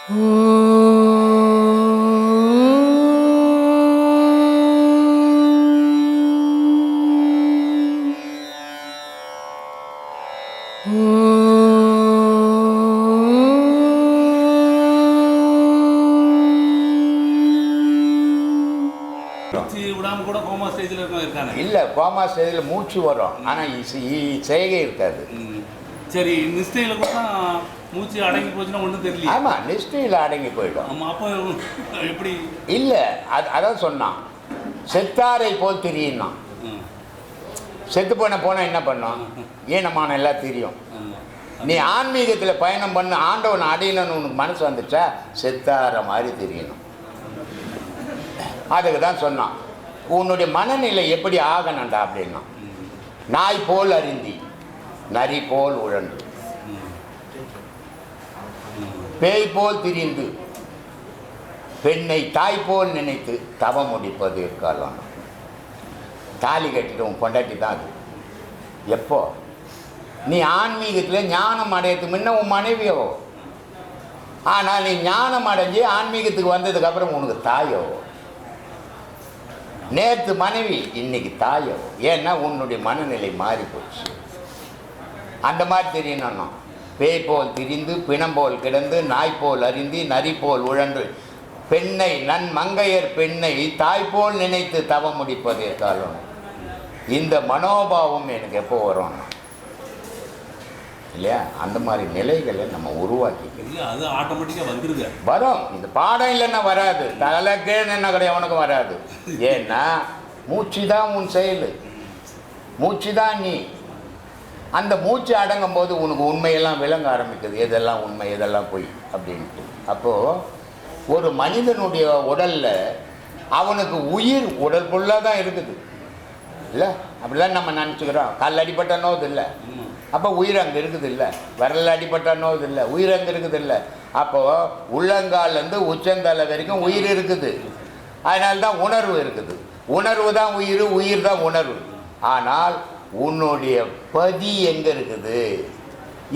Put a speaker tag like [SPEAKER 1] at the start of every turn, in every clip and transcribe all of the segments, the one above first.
[SPEAKER 1] இல்லை, கோமா ஸ்டேஜில் மூச்சு வரும், ஆனால் செய்கை இருக்காது.
[SPEAKER 2] சரி, நிஷ்டையில் கூட மூச்சு அடங்கி போச்சுன்னா ஒன்றும் தெரியல.
[SPEAKER 1] ஆமாம், நிஷ்டையில் அடங்கி போயிடும்.
[SPEAKER 2] ஆமாம், அப்போ எப்படி?
[SPEAKER 1] இல்லை, அதான் சொன்னான், செத்தாரை போல் தெரியும்னா. செத்து போனால் என்ன பண்ணோம்? ஈனமான எல்லாம் தெரியும். நீ ஆன்மீகத்தில் பயணம் பண்ண ஆண்டவன் அடையணும்னு உனக்கு மனசு வந்துச்சா, செத்தார மாதிரி தெரியணும். அதுக்கு தான் சொன்னான், உன்னுடைய மனநிலை எப்படி ஆகணும்டா அப்படின்னா, நாய் போல் அறிந்தி நரி போல் உழன்று பேய் போல் திரிந்து பெண்ணை தாய் போல் நினைத்து தவம் முடிப்பது இருக்கலாம். தாலி கட்டிட்டு உன் பொண்டாட்டி தான் அது. எப்போ நீ ஆன்மீகத்தில் ஞானம் அடையறதுக்கு முன்ன உன் மனைவியோ, ஆனால் நீ ஞானம் அடைஞ்சு ஆன்மீகத்துக்கு வந்ததுக்கப்புறம் உனக்கு தாயோ. நேற்று மனைவி, இன்னைக்கு தாயோ. ஏன்னா உன்னுடைய மனநிலை மாறி போச்சு. அந்த மாதிரி தெரியணும்னா, பேய் போல் திரிந்து பிணம் போல் கிடந்து நாய் போல் அறிந்தி நரி போல் உழன்று பெண்ணை மங்கையர் பெண்ணை தாய் போல் நினைத்து தவம் முடிப்பதே காலம். இந்த மனோபாவம் எனக்கு எப்போ வரும் இல்லையா? அந்த மாதிரி நிலைகளை நம்ம உருவாக்கிக்கலாம்.
[SPEAKER 2] அது ஆட்டோமேட்டிக்காக வந்துருது,
[SPEAKER 1] வரும். இந்த பாடம் இல்லைன்னா வராது, தலைக்கேன்னு என்ன கிடையாது, உனக்கு வராது. ஏன்னா மூச்சு தான் உன் செயல், மூச்சு தான் நீ. அந்த மூச்சு அடங்கும் போது உனக்கு உண்மையெல்லாம் விளங்க ஆரம்பிக்குது, எதெல்லாம் உண்மை எதெல்லாம் பொய் அப்படின்ட்டு. அப்போது ஒரு மனிதனுடைய உடலில் அவனுக்கு உயிர் உடல் ஃபுல்லாக தான் இருக்குது இல்லை? அப்படிதான் நம்ம நினச்சிக்கிறோம். கால் அடிப்பட்ட நோது இல்லை, அப்போ உயிர் அங்கே இருக்குது இல்லை. விரல் அடிப்பட்ட நோது இல்லை, உயிர் அங்கே இருக்குது இல்லை. அப்போது உள்ளங்கால்லேருந்து உச்சந்தலை வரைக்கும் உயிர் இருக்குது. அதனால தான் உணர்வு இருக்குது. உணர்வு தான் உயிர், உயிர் தான் உணர்வு. ஆனால் உன்னுடைய பதி எங்கே இருக்குது?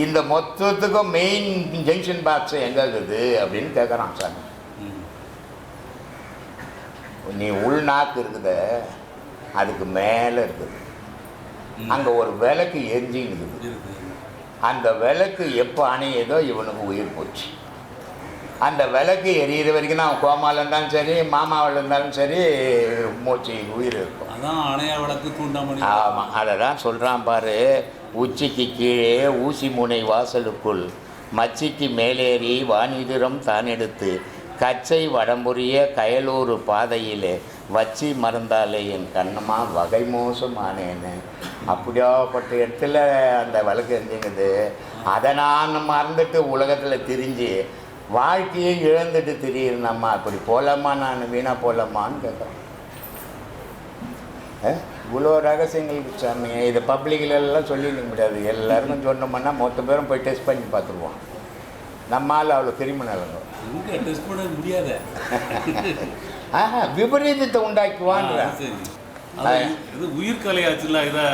[SPEAKER 1] இந்த மொத்தத்துக்கும் மெயின் ஜங்ஷன் பாக்ஸ் எங்கே இருக்குது அப்படின்னு கேட்குறான் சார். நீ உள்நாக்கு இருக்குத, அதுக்கு மேலே இருக்குது. அங்கே ஒரு விளக்கு எரிஞ்சின்னு இருக்குது. அந்த விளக்கு எப்போ அணையதோ இவனுக்கு உயிர் போச்சு. அந்த விளக்கு எரியிற வரைக்கும் தான் கோமாவில் இருந்தாலும் சரி, மாமாவில் இருந்தாலும் சரி, மூச்சு உயிர் இருக்கும்.
[SPEAKER 2] அதான் அணையா விளக்கு தூண்டாமணி.
[SPEAKER 1] ஆமாம், அதை தான் சொல்கிறான் பாரு. உச்சிக்கு கீழே ஊசி முனை வாசலுக்குள் மச்சிக்கு மேலேறி வானிதிரம் தான் எடுத்து கச்சை வடம்புரிய கயலூர் பாதையிலே வச்சி மறந்தாலே என் கண்ணம்மா வகை மோசமானேன்னு. அப்படியாப்பட்ட இடத்துல அந்த விளக்கு எரிஞ்சுங்குது. அதை நான் மறந்துட்டு உலகத்தில் திரிஞ்சு வாழ்க்கையை இழந்துட்டு திரியிருந்தம்மா. அப்படி போகலாமா, நான் வீணாக போகலாமான்னு கேட்குறேன். இவ்வளோ ரகசியங்களுக்கு சாமி, இது பப்ளிக்லாம் சொல்லிக்க முடியாது. எல்லாருக்கும் சொன்னோம்னா மொத்த பேரும் போய் டெஸ்ட் பண்ணி பார்த்துருவோம். நம்மால் அவ்வளோ கிரிமினல்
[SPEAKER 2] டெஸ்ட் பண்ண முடியாத
[SPEAKER 1] விபரீதத்தை உண்டாக்குவான்ற.
[SPEAKER 2] இது உயிர்கலையாச்சுல்ல, இதை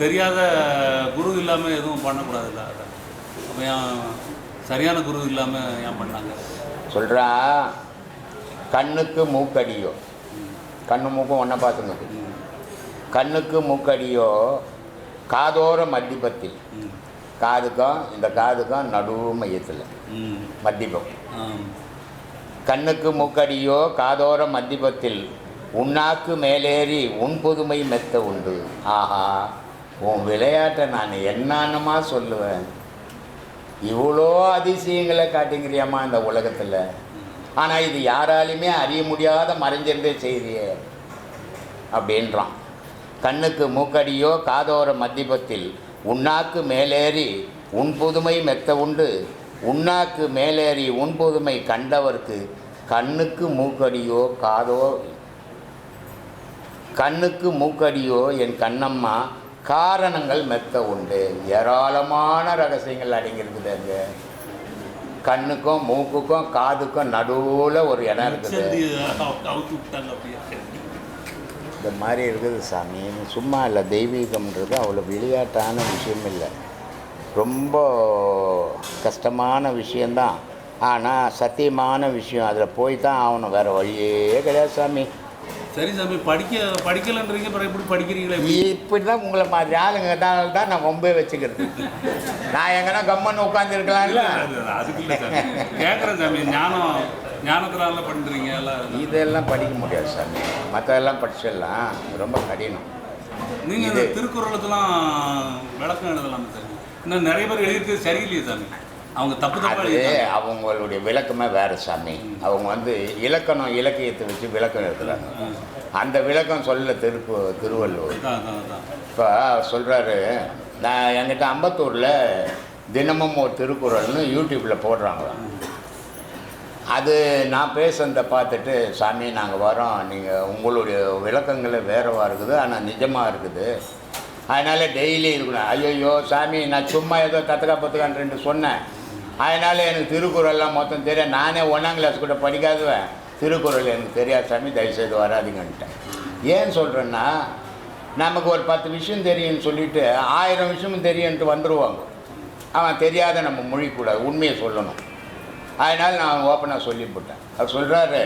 [SPEAKER 2] தெரியாத குரு இல்லாமல் எதுவும் பண்ணக்கூடாதுல்ல. அப்போ ஏன் சரியான குரு இல்லாமல் ஏன் பண்ணாங்க
[SPEAKER 1] சொல்கிறா? கண்ணுக்கு மூக்கடியோ, கண்ணு மூக்கும் ஒன்றை பார்த்துங்க. கண்ணுக்கு மூக்கடியோ காதோர மத்திபத்தில், காதுக்கும் இந்த காதுக்கும் நடு மையத்தில் மத்திபம். கண்ணுக்கு மூக்கடியோ காதோர மத்திபத்தில் உன்னாக்கு மேலேறி உன் புதுமை மெத்த உண்டு. ஆஹா, உன் விளையாட்டை நான் என்னன்னமா சொல்லுவேன். இவ்வளோ அதிசயங்களை காட்டுங்கிறியாம்மா இந்த உலகத்தில். ஆனால் இது யாராலையுமே அறிய முடியாத மறைஞ்சிருந்தே செய்தியே அப்படின்றான். கண்ணுக்கு மூக்கடியோ காதோர மத்திபத்தில் உன்னாக்கு மேலேறி உன் புதுமை மெத்த உண்டு. உன்னாக்கு மேலேறி உன் புதுமை கண்டவர்க்கு கண்ணுக்கு மூக்கடியோ கண்ணுக்கு மூக்கடியோ என் கண்ணம்மா காரணங்கள் மெத்த உண்டு. ஏராளமான ரகசியங்கள் அடங்கியிருக்குது. அங்கே கண்ணுக்கும் மூக்குக்கும் காதுக்கும் நடுவில் ஒரு இடம் இருக்குது. இந்த மாதிரி இருக்குது சாமி. சும்மா இல்லை, தெய்வீகம்ன்றது அவ்வளோ விளையாட்டான விஷயம் இல்லை, ரொம்ப கஷ்டமான விஷயந்தான். ஆனால் சத்தியமான விஷயம் அதில் போய் தான் ஆகணும், வேறு வழியே கிடையாது சாமி.
[SPEAKER 2] சரி சாமி, படிக்கலைன்றீங்க, அப்புறம் எப்படி படிக்கிறீங்களே?
[SPEAKER 1] இப்படி தான் உங்களை மாதிரி ஆளுங்க தான் நான் ரொம்ப வச்சுக்கிறது. நான் எங்கன்னா கம்மன்னு உட்காந்துருக்கலாம்ல.
[SPEAKER 2] அதுக்கு இல்லை சாமி, கேட்குறேன் சாமி. ஞானத்தினால பண்ணுறீங்க எல்லாம்.
[SPEAKER 1] இதெல்லாம் படிக்க முடியாது சாமி, மற்றதெல்லாம் படிச்சிடலாம், ரொம்ப கடினம்.
[SPEAKER 2] நீங்கள் இந்த திருக்குறளுக்கெல்லாம் விளக்கம் எழுதலாம் சாமி. இன்னும் நிறைய பேர் எழுதிக்கிறது சரியில்லையே சாமி, அவங்க தப்பு
[SPEAKER 1] அவங்களுடைய விளக்கமே வேறு சாமி. அவங்க இலக்கணம் இலக்கியத்தை வச்சு விளக்கம் எழுதுறாங்க. அந்த விளக்கம் சொல்ல திருவள்ளுவர் இப்போ சொல்கிறாரு. நான் என்கிட்ட அம்பத்தூரில் தினமும் ஒரு திருக்குறள்னு யூடியூப்பில் போடுறாங்க. அது நான் பேசுனதை பார்த்துட்டு, சாமி நாங்கள் வரோம், நீங்கள் உங்களுடைய விளக்கங்களே வேறவா இருக்குது, ஆனால் நிஜமாக இருக்குது, அதனால் டெய்லி இருக்கணும். ஐயோ சாமி, நான் சும்மா ஏதோ தத்துக்கான்னு 2 சொன்னேன், அதனால் எனக்கு திருக்குறள்லாம் மொத்தம் தெரியாது, நானே 1ஆம் கிளாஸ் கூட படிக்காதுவேன், திருக்குறள் எனக்கு தெரியாது சாமி, தயவுசெய்து வராதிங்கன்ட்டேன். ஏன் சொல்கிறேன்னா, நமக்கு ஒரு 10 விஷயம் தெரியும்னு சொல்லிவிட்டு 1000 விஷயமும் தெரியுன்ட்டு வந்துடுவாங்க. அவன் தெரியாத நம்ம மொழிக்கூடாது, உண்மையை சொல்லணும். அதனால் நான் ஓப்பனாக சொல்லிவிட்டேன். அவர் சொல்கிறாரு,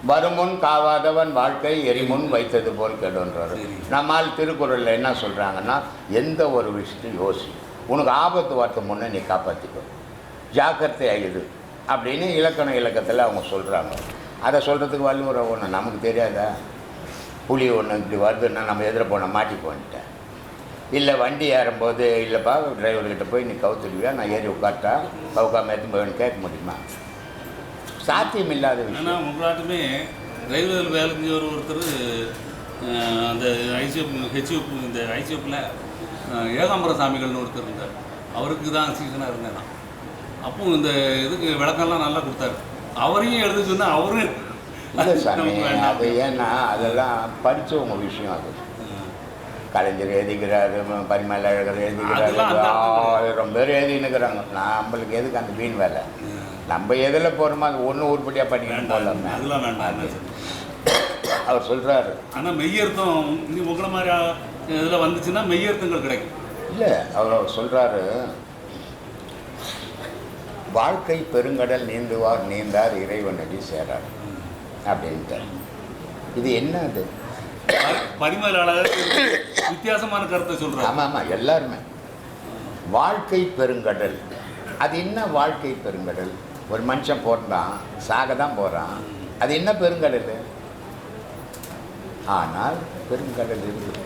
[SPEAKER 1] வருமுன் காவாதவன் வாழ்க்கை எரிமுன் வைத்தது போல் கெடுன்றாரு. நம்மால் திருக்குறளில் என்ன சொல்கிறாங்கன்னா, எந்த ஒரு விஷயத்தையும் யோசி, உனக்கு ஆபத்து வரத்து முன்னே நீ காப்பாற்றிக்கோ, ஜாக்கிரதை ஆகிடு அப்படின்னு இலக்கணத்தில் அவங்க சொல்கிறாங்க. அதை சொல்கிறதுக்கு வள்ளுவரை ஒன்று நமக்கு தெரியாதா? புலி ஒன்று இப்படி வருதுன்னா நம்ம எதிர போன மாட்டி போன்ட்டேன், இல்லை வண்டி ஏறும்போது இல்லைப்பா டிரைவர்கிட்ட போய் நீ கவுத்துடுவியா, நான் ஏறி உட்காட்டா கவுக்காமல் எடுத்து போவேன்னு கேட்க முடியுமா? சாத்தியம் இல்லாத விஷயம்.
[SPEAKER 2] ஆனால் உங்களாட்டுமே டிரைவர் வேலை செஞ்சவர் ஒருத்தர் அந்த இந்த ஐசிஎஃப்பில் ஏகாம்பர சாமிகள்னு ஒருத்தர் இருந்தார், அவருக்கு தான் சீசனாக இருந்தேன் நான். அப்போ இந்த இதுக்கு விளக்கம்லாம் நல்லா கொடுத்தாரு. அவரையும் எழுத சொன்னால் அவரும்
[SPEAKER 1] இல்லை சாமி, அது ஏன்னா அதெல்லாம் படித்தவங்க விஷயம். அது கலைஞர் எழுதிக்கிறாரு, பரிமளகர் எழுதிக்கிறாரு, 1000 பேர் எழுதினுக்கிறாங்க. நம்மளுக்கு எதுக்கு அந்த வீண் வேலை? நம்ம எதில் போகிறோமோ அது ஒன்று உருப்படியாக பண்ணிக்கணும் போகலாமே.
[SPEAKER 2] அதெல்லாம் வேண்டாம்
[SPEAKER 1] அவர் சொல்கிறாரு.
[SPEAKER 2] ஆனால் மெய்யர்த்தம் நீ உங்களை மாதிரி இதில் வந்துச்சுன்னா மெய்யர்த்தங்கள் கிடைக்கும்.
[SPEAKER 1] இல்லை, அவர் சொல்கிறாரு, வாழ்க்கை பெருங்கடல் நீந்துவார் நீந்தார் இறைவனடி சேரார் அப்படின்ட்டு. இது என்ன? அது
[SPEAKER 2] பரிமளாளர் வித்தியாசமான கருத்தை சொல்கிறார்.
[SPEAKER 1] ஆமாம், எல்லாருமே வாழ்க்கை பெருங்கடல். அது என்ன வாழ்க்கை பெருங்கடல்? ஒரு மனுஷன் போட்டான், சாக தான் போகிறான், அது என்ன பெருங்கடல்? ஆனால் பெருங்கடல் இருக்குது,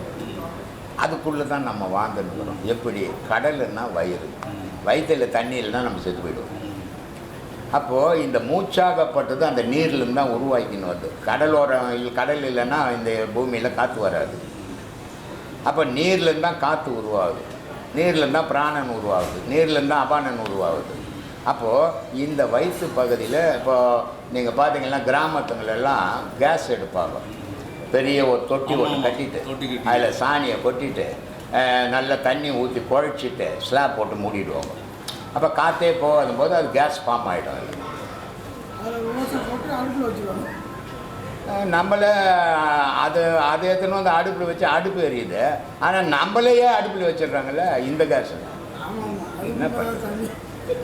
[SPEAKER 1] அதுக்குள்ளே தான் நம்ம வாழ்ந்துருக்கிறோம். எப்படி? கடல்னா வயிறு, வயிற்றில் தண்ணி இல்லைன்னா நம்ம செத்து போயிடுவோம். அப்போது இந்த மூச்சாகப்பட்டது அந்த நீர்லேருந்து தான் உருவாக்கின்னு வருது. கடல் இல்லைன்னா இந்த பூமியில் காற்று வராது. அப்போ நீர்லேருந்து தான் காற்று உருவாகுது, நீர்லேருந்து தான் பிராணன் உருவாகுது, நீர்லேருந்து தான் அபானன் உருவாகுது. அப்போது இந்த வயிற்று பகுதியில் இப்போது நீங்கள் பார்த்தீங்கன்னா கிராமத்துங்களெல்லாம் கேஸ் எடுப்பாங்க. பெரிய ஒரு தொட்டி ஒன்று கட்டிட்டு அதில் சாணியை கொட்டிட்டு நல்லா தண்ணி ஊற்றி குழைச்சிட்டு ஸ்லாப் போட்டு மூடிடுவாங்க. அப்போ காற்றே போகாதும் போது அது கேஸ் ஃபார்ம் ஆகிடும். நம்மளை அதை எடுத்துன்னு வந்து அடுப்பில் வச்சு அடுப்பு எரியுது, ஆனால் நம்மளையே அடுப்பில் வச்சிடுறாங்கல்ல இந்த கேஸ். என்ன பண்ண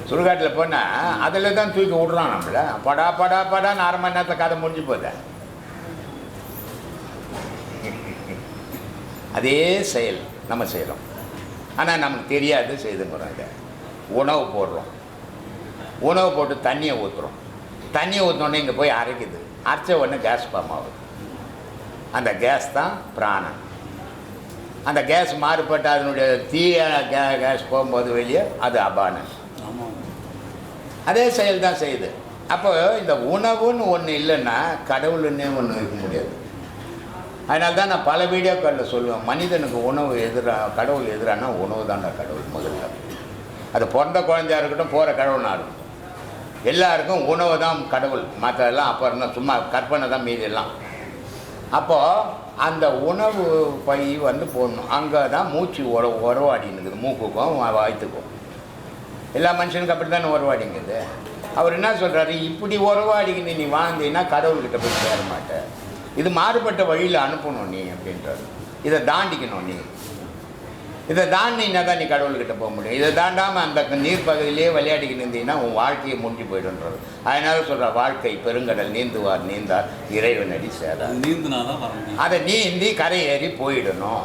[SPEAKER 1] சுடுகாட்டில் போனால் அதில் தான் தூக்கி விட்றான் நம்மளை. படான்னு 1/2 மணி நேரத்தில் கதை முடிஞ்சு போகுது. அதே செயல் நம்ம செய்கிறோம், ஆனால் நமக்கு தெரியாது செய்துங்கிறோம். இதை உணவு போடுறோம், உணவு போட்டு தண்ணியை ஊற்றுறோம், தண்ணியை ஊற்றினோடனே இங்கே போய் அரைக்குது, அரைச்ச உடனே கேஸ் ஃபார்ம் ஆகுது. அந்த கேஸ் தான் பிராணன். அந்த கேஸ் மாறுபட்டு அதனுடைய தீய கேஸ் போகும்போது வெளியே அது அபானன். அதே செயல் தான் செய்யுது. அப்போ இந்த உணவுன்னு ஒன்று இல்லைன்னா கடவுளுன்னே ஒன்று இருக்க முடியாது. அதனால தான் நான் பல வீடியோக்களில் சொல்லுவேன், மனிதனுக்கு உணவு கடவுள் எதிரானா உணவு தான்டா கடவுள். முதல்ல அது பிறந்த குழந்தையாக இருக்கட்டும், போகிற கடவுள்னா இருக்கும், எல்லாருக்கும் உணவு தான் கடவுள். மற்றதெல்லாம் அப்போ இருந்தால் சும்மா கற்பனை தான் மீதெல்லாம். அப்போது அந்த உணவு பை போடணும், அங்கே தான் மூச்சு உறவாடின்னு இருக்குது, மூக்குக்கும் வயிற்றுக்கும். எல்லா மனுஷனுக்கு அப்படி தானே உறவாடிங்குது. அவர் என்ன சொல்கிறாரு, இப்படி உறவாடிக்கின்னு நீ வாழ்ந்தீங்கன்னா கடவுள்கிட்ட போய் சேர மாட்டேன், இது மாறுபட்ட வழியில் அனுப்பணும் நீ அப்படின்றாரு. இதை தாண்டிக்கணும் நீ. இதை தாண்டினா தான் நீ கடவுள்கிட்ட போக முடியும். இதை தாண்டாமல் அந்த நீர் பகுதியிலே விளையாடிக்கிட்டு இருந்தீங்கன்னா உன் வாழ்க்கையை முடிஞ்சு போய்டுன்றது. அதனால சொல்கிற வாழ்க்கை பெருங்கடல் நீந்துவார் நீந்தார் இறைவனடி சேரார். அதை நீந்தி கரை ஏறி போயிடணும்.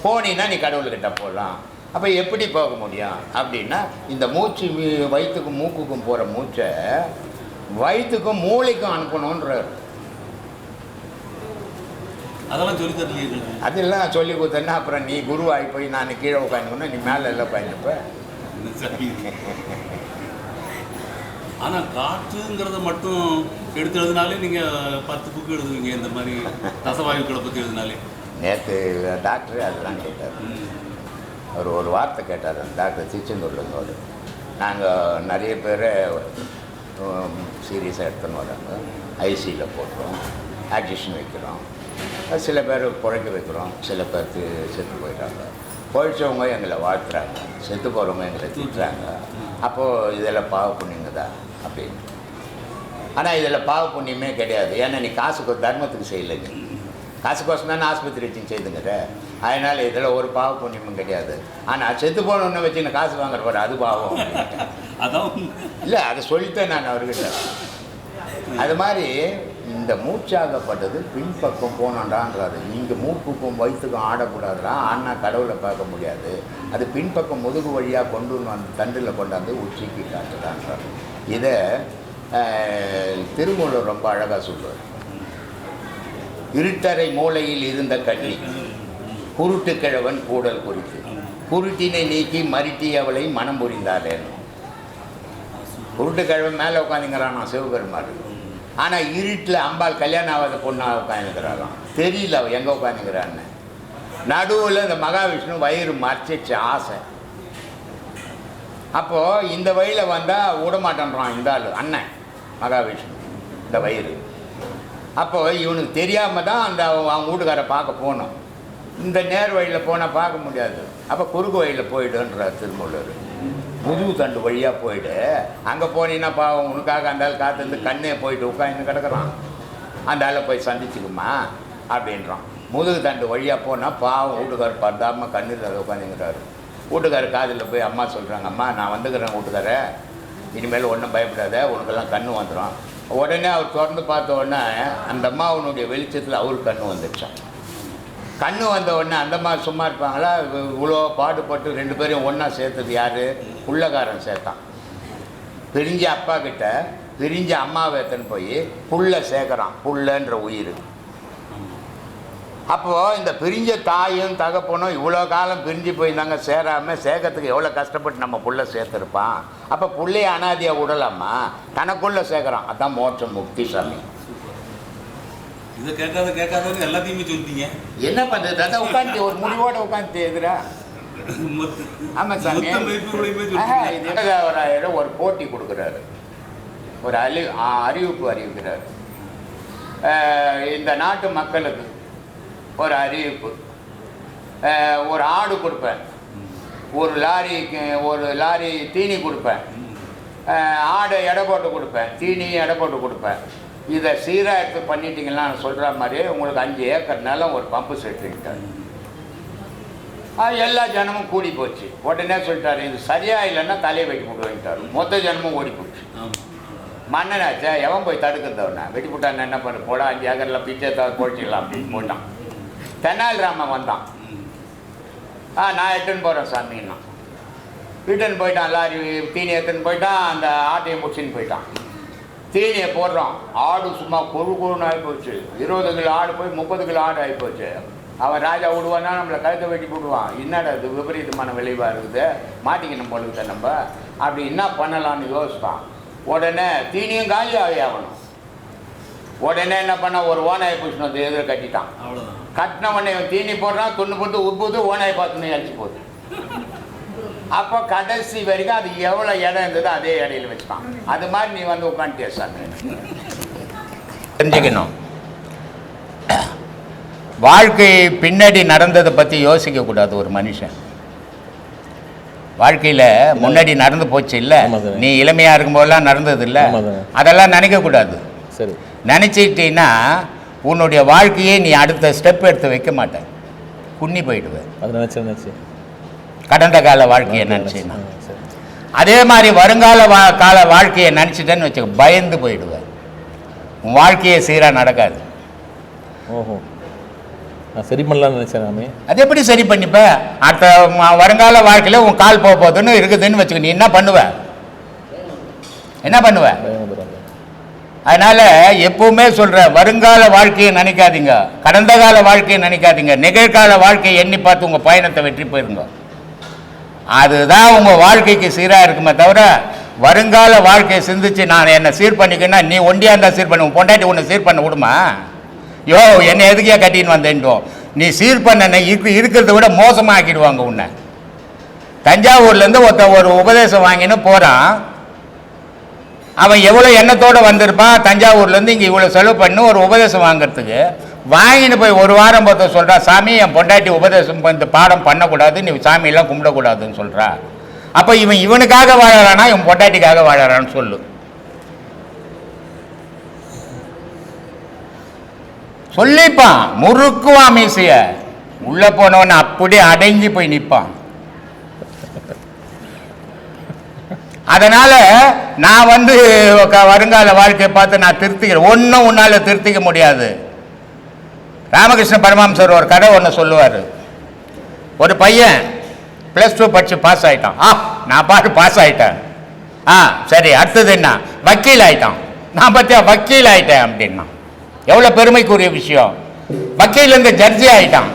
[SPEAKER 1] போனீன்னா நீ கடவுள்கிட்ட போகலாம். அப்போ எப்படி போக முடியும் அப்படின்னா, இந்த மூச்சு வயிற்றுக்கும் மூக்குக்கும் போகிற மூச்சை வயிற்றுக்கும் மூளைக்கும் அனுப்பணுன்றார்.
[SPEAKER 2] அதெல்லாம் சொல்லி தரலையே.
[SPEAKER 1] அதெல்லாம் சொல்லி கொடுத்தேன்னா அப்புறம் நீ குருவாகி போய் நான் கீழே உட்காந்துக்கணும், நீ மேலே எல்லாம் உட்காந்துப்ப.
[SPEAKER 2] ஆனால் காற்றுங்கிறத மட்டும் எடுத்து எழுதினாலே நீங்கள் 10 புக்கு எழுதுவீங்க. இந்த மாதிரி ரசவாயுக்களை பற்றி எழுதினாலே. நேற்று
[SPEAKER 1] டாக்டர் அதெல்லாம் கேட்டார். அவர் ஒரு வார்த்தை கேட்டார். அந்த டாக்டர் திருச்செந்தூர்லேருந்து அவர். நாங்கள் நிறைய பேரை சீரியஸாக எடுத்துன்னு வராங்க. ஐசியில் போட்டோம், ஆக்சிஜன் வைக்கிறோம், சில பேர் குறைக்க வைக்கிறோம், சில பேருக்கு செத்து போயிட்டாங்க. பொழிச்சவங்க எங்களை வாழ்த்துறாங்க, செத்து போகிறவங்க எங்களை திட்டுறாங்க. அப்போது இதில் பாவ புண்ணியங்க தான் அப்படின்னு. ஆனால் இதில் பாவ புண்ணியமே கிடையாது. ஏன்னா நீ காசுக்கு தர்மத்துக்கு செய்யலைங்க, காசுக்கோசம் தானே ஆஸ்பத்திரி வச்சு செய்துங்கிற. அதனால் இதில் ஒரு பாவ புண்ணியமும் கிடையாது. ஆனால் செத்து போனோன்னு வச்சு நான் காசு வாங்குற போகிற அது பாவம்
[SPEAKER 2] அதான்
[SPEAKER 1] இல்லை. அதை சொல்லிட்டேன் நான் அவர்கிட்ட. அது மாதிரி இந்த மூச்சாகப்பட்டது பின்பக்கம் போனோன்றான்றாரு. இங்கே மூக்குக்கும் வயிற்றுக்கும் ஆடக்கூடாதுடா, ஆனால் கடவுளை பார்க்க முடியாது. அது பின்பக்கம் முதுகு வழியாக கொண்டு வந்து தண்டில் கொண்டாந்து உச்சிக்கு காட்டுறான்றார். இதை திருமூலர் ரொம்ப அழகாக சொல்லுவார். இருட்டறை மூலையில் இருந்த கண்ணி குருட்டு கிழவன் கூடல் குறித்து குருட்டினை நீக்கி மருட்டி அவளை மனம் புரிந்தாளேன்னு. குருட்டு கிழவன் மேலே உட்காந்துங்கிறானா சிவபெருமாள். ஆனால் இருட்டில் அம்பாள் கல்யாணம் ஆகாத பொண்ணாக உட்காந்துக்கிறாளாம். தெரியல அவள் எங்கே உட்காந்துக்கிறான்னு. நடுவில் இந்த மகாவிஷ்ணு வயிறு மறைச்சிச்சு ஆசை. அப்போது இந்த வழியில் வந்தால் விடமாட்டேன்றான் இந்த ஆள் அண்ணன் மகாவிஷ்ணு இந்த வயிறு. அப்போது இவனுக்கு தெரியாமல் தான் அந்த அவங்க வீட்டுக்காரை பார்க்க போகணும். இந்த நேர் வழியில் போனால் பார்க்க முடியாது. அப்போ குறுக்கு வழியில் போயிடுன்றார் திருமூலர். முதுகு தண்டு வழியாக போயிடு. அங்கே போனீங்கன்னா பாவம் உனக்காக அந்த ஆள் காத்திருந்து கண்ணே போயிட்டு உட்காந்து கிடக்குறான். அந்த ஆளை போய் சந்திச்சுக்குமா அப்படின்றான். முதுகு தண்டு வழியாக போனால் பாவம் வீட்டுக்காரர் பார்த்தாமல் கண்ணீர் அதை உட்காந்துங்கிறாரு. வீட்டுக்காரர் காதில் போய் அம்மா சொல்கிறாங்க, அம்மா நான் வந்துக்கிறேன் வீட்டுக்கார, இனிமேல் ஒன்றும் பயப்படாத, உனக்கெல்லாம் கண்ணு வந்துடும். உடனே அவர் திறந்து பார்த்த உடனே அந்த அம்மாவனுடைய வெளிச்சத்தில் அவருக்கு கண்ணு வந்துடுச்சான். கண்ணு வந்த உடனே அந்த மாதிரி சும்மா இருப்பாங்களா? இவ்வளோ பாடுபட்டு 2 பேரையும் ஒன்றா சேர்த்தது யார்? புள்ளக்காரன் சேர்த்தான். பிரிஞ்ச அப்பா கிட்ட பிரிஞ்ச அம்மாவை எடுத்துன்னு போய் புள்ள சேர்க்குறான். புள்ளன்ற உயிர். அப்போது இந்த பிரிஞ்ச தாயும் தகப்பனும் இவ்வளோ காலம் பிரிஞ்சு போயிருந்தாங்க, சேராமல் சேர்க்கறதுக்கு எவ்வளோ கஷ்டப்பட்டு நம்ம புள்ள சேர்த்துருப்பான். அப்போ புள்ளைய அனாதியாக விடலாமா? தனக்குள்ளே சேர்க்குறான். அதுதான் மோட்சம் முக்தி சாமி.
[SPEAKER 2] இதை கேட்காதன்னு எல்லாத்தையுமே சொல்லிட்டீங்க. என்ன
[SPEAKER 1] பண்ணுறது? அதான் உட்காந்து ஒரு முடிவோடு உட்காந்து எதுரா. ஆமாம் சாமி. இது ஒரு போட்டி கொடுக்குறாரு, ஒரு அறிவிப்பு அறிவிக்கிறார். இந்த நாட்டு மக்களுக்கு ஒரு அறிவிப்பு. ஒரு ஆடு கொடுப்பேன், ஒரு லாரி தீனி கொடுப்பேன், ஆடை எடை போட்டு கொடுப்பேன், தீனி எடை போட்டு கொடுப்பேன். இதை சீராக எடுத்து பண்ணிட்டீங்கன்னா நான் சொல்கிற மாதிரியே உங்களுக்கு 5 ஏக்கர் நிலம் ஒரு பம்பு செட்டுக்கிட்டார். எல்லா ஜனமும் கூடி போச்சு. உடனே சொல்லிட்டாரு, இது சரியாக இல்லைன்னா தலையை வெட்டி போட்டுவிட்டார். மொத்த ஜனமும் ஓடி போச்சு. மன்னனாச்சா எவன் போய் தடுக்கிறதவனா? வெட்டி போட்டான்னு என்ன பண்ணு, போடா 5 ஏக்கரில் பிச்சை பொழிச்சிடலாம் அப்படின்னு போட்டான். தெனாலிராமன் வந்தான். நான் எட்டுன்னு போகிறேன் சாமின்னா. ரிட்டர்ன் போயிட்டான். லாரி தீனி எடுத்துன்னு போயிட்டான். அந்த ஆட்டையை முடிச்சுன்னு போயிட்டான். தீனியை போடுறான். ஆடு சும்மா கொழுன்னு ஆகிப்போச்சு. 20 கிலோ ஆடு போய் 30 கிலோ ஆடு ஆகிப்போச்சு. அவன் ராஜா விடுவான்னா நம்மளை கழுத்தை வெட்டி போடுவான். என்னடா இது விபரீதமான விளைவாக இருக்குது, மாட்டிக்கணும் போலுக்கிட்ட நம்ம அப்படி என்ன பண்ணலான்னு யோசிப்பான். உடனே தீனியும் காலி ஆகணும். உடனே என்ன பண்ண, ஒரு ஓனாயை பூசின வந்து எதிர கட்டிட்டான். கட்டின உடனே தீனி போடுறான், துண்ணு போட்டு உப்புது, ஓனாயை பார்த்துன்னு அழிச்சு போகுது. அப்போ கடைசி வரைக்கும் அது எவ்வளோ இடம் இருந்ததோ அதே இடையில வச்சுட்டான். அது மாதிரி நீ வந்து உட்காந்துட்டே சாமி. தெரிஞ்சுக்கணும், வாழ்க்கை பின்னாடி நடந்ததை பற்றி யோசிக்கக்கூடாது. ஒரு மனுஷன் வாழ்க்கையில் முன்னாடி நடந்து போச்சு இல்லை, நீ இளமையாக இருக்கும்போதெல்லாம் நடந்தது இல்லை, அதெல்லாம் நினைக்கக்கூடாது. சரி, நினச்சிக்கிட்டீங்கன்னா உன்னுடைய வாழ்க்கையே நீ அடுத்த ஸ்டெப் எடுத்து வைக்க மாட்டேன், குன்னி போயிடுவேன். அது நினச்சி கடந்த கால வாழ்க்கையை நினச்சின்னா. அதே மாதிரி வருங்கால கால வாழ்க்கையை நினச்சிட்டேன்னு வச்சுக்க, பயந்து போயிடுவேன். உன் வாழ்க்கையே சீராக நடக்காது.
[SPEAKER 3] ஓஹோ, நான் சரி பண்ணலாம்னு நினச்சேன். நானே
[SPEAKER 1] அது எப்படி சரி பண்ணிப்ப? அடுத்த வருங்கால வாழ்க்கையில் உன் கால் போக போகுதுன்னு இருக்குதுன்னு வச்சுக்க, நீ என்ன பண்ணுவ? என்ன பண்ணுவ? அதனால் எப்பவுமே சொல்கிற, வருங்கால வாழ்க்கையை நினைக்காதீங்க, கடந்த கால வாழ்க்கையை நினைக்காதீங்க, நிகழ்கால வாழ்க்கையை எண்ணி பார்த்து உங்கள் பயணத்தை வெற்றி போயிருங்க. அதுதான் உங்கள் வாழ்க்கைக்கு சீராக இருக்குமே தவிர, வருங்கால வாழ்க்கையை சிந்திச்சு நான் என்னை சீர் பண்ணிக்கன்னா, நீ ஒண்டியாக இருந்தால் சீர் பண்ண, உன் பொண்டாட்டி உன்னை சீர் பண்ண விடுமா? யோ, என்னை எதுக்கியா கட்டின்னு வந்தேன்ட்டோம். நீ சீர் பண்ண இருக்கிறத விட மோசமாக ஆக்கிடுவாங்க உன்னை. தஞ்சாவூர்லேருந்து ஒரு உபதேசம் வாங்கின்னு போகிறான். அவன் எவ்வளோ எண்ணத்தோடு வந்திருப்பான், தஞ்சாவூர்லேருந்து இங்கே இவ்வளோ செலவு பண்ணி ஒரு உபதேசம் வாங்கிறதுக்கு. வாங்கின்னு போய் ஒரு வாரம் பார்த்து சொல்கிறா, சாமி என் பொண்டாட்டி உபதேசம் இந்த பாடம் பண்ணக்கூடாது, நீ சாமியெல்லாம் கும்பிடக்கூடாதுன்னு சொல்கிறா. அப்போ இவனுக்காக வாழறானா இவன் பொண்டாட்டிக்காக வாழறான்னு சொல்லு. சொல்லிப்பான், முறுக்குவான் மீசைய. உள்ளே போனவன் அப்படியே அடங்கி போய் நிற்பான். அதனால் நான் வருங்கால வாழ்க்கையை பார்த்து நான் திருத்திக்கிறேன். ஒன்றும் உன்னால் திருத்திக்க முடியாது. ராமகிருஷ்ண பரமஹம்சர் ஒரு கதை ஒன்று சொல்லுவார். ஒரு பையன் +2 படித்து பாஸ் ஆகிட்டான். நான் பாட்டு பாஸ் ஆகிட்டேன். சரி, அடுத்தது என்ன? வக்கீல் ஆகிட்டான். நான் பார்த்தியா வக்கீல் ஆகிட்டேன் அப்படின்னா எவ்வளோ பெருமைக்குரிய விஷயம். வக்கீலேருந்து ஜட்ஜி ஆகிட்டான்.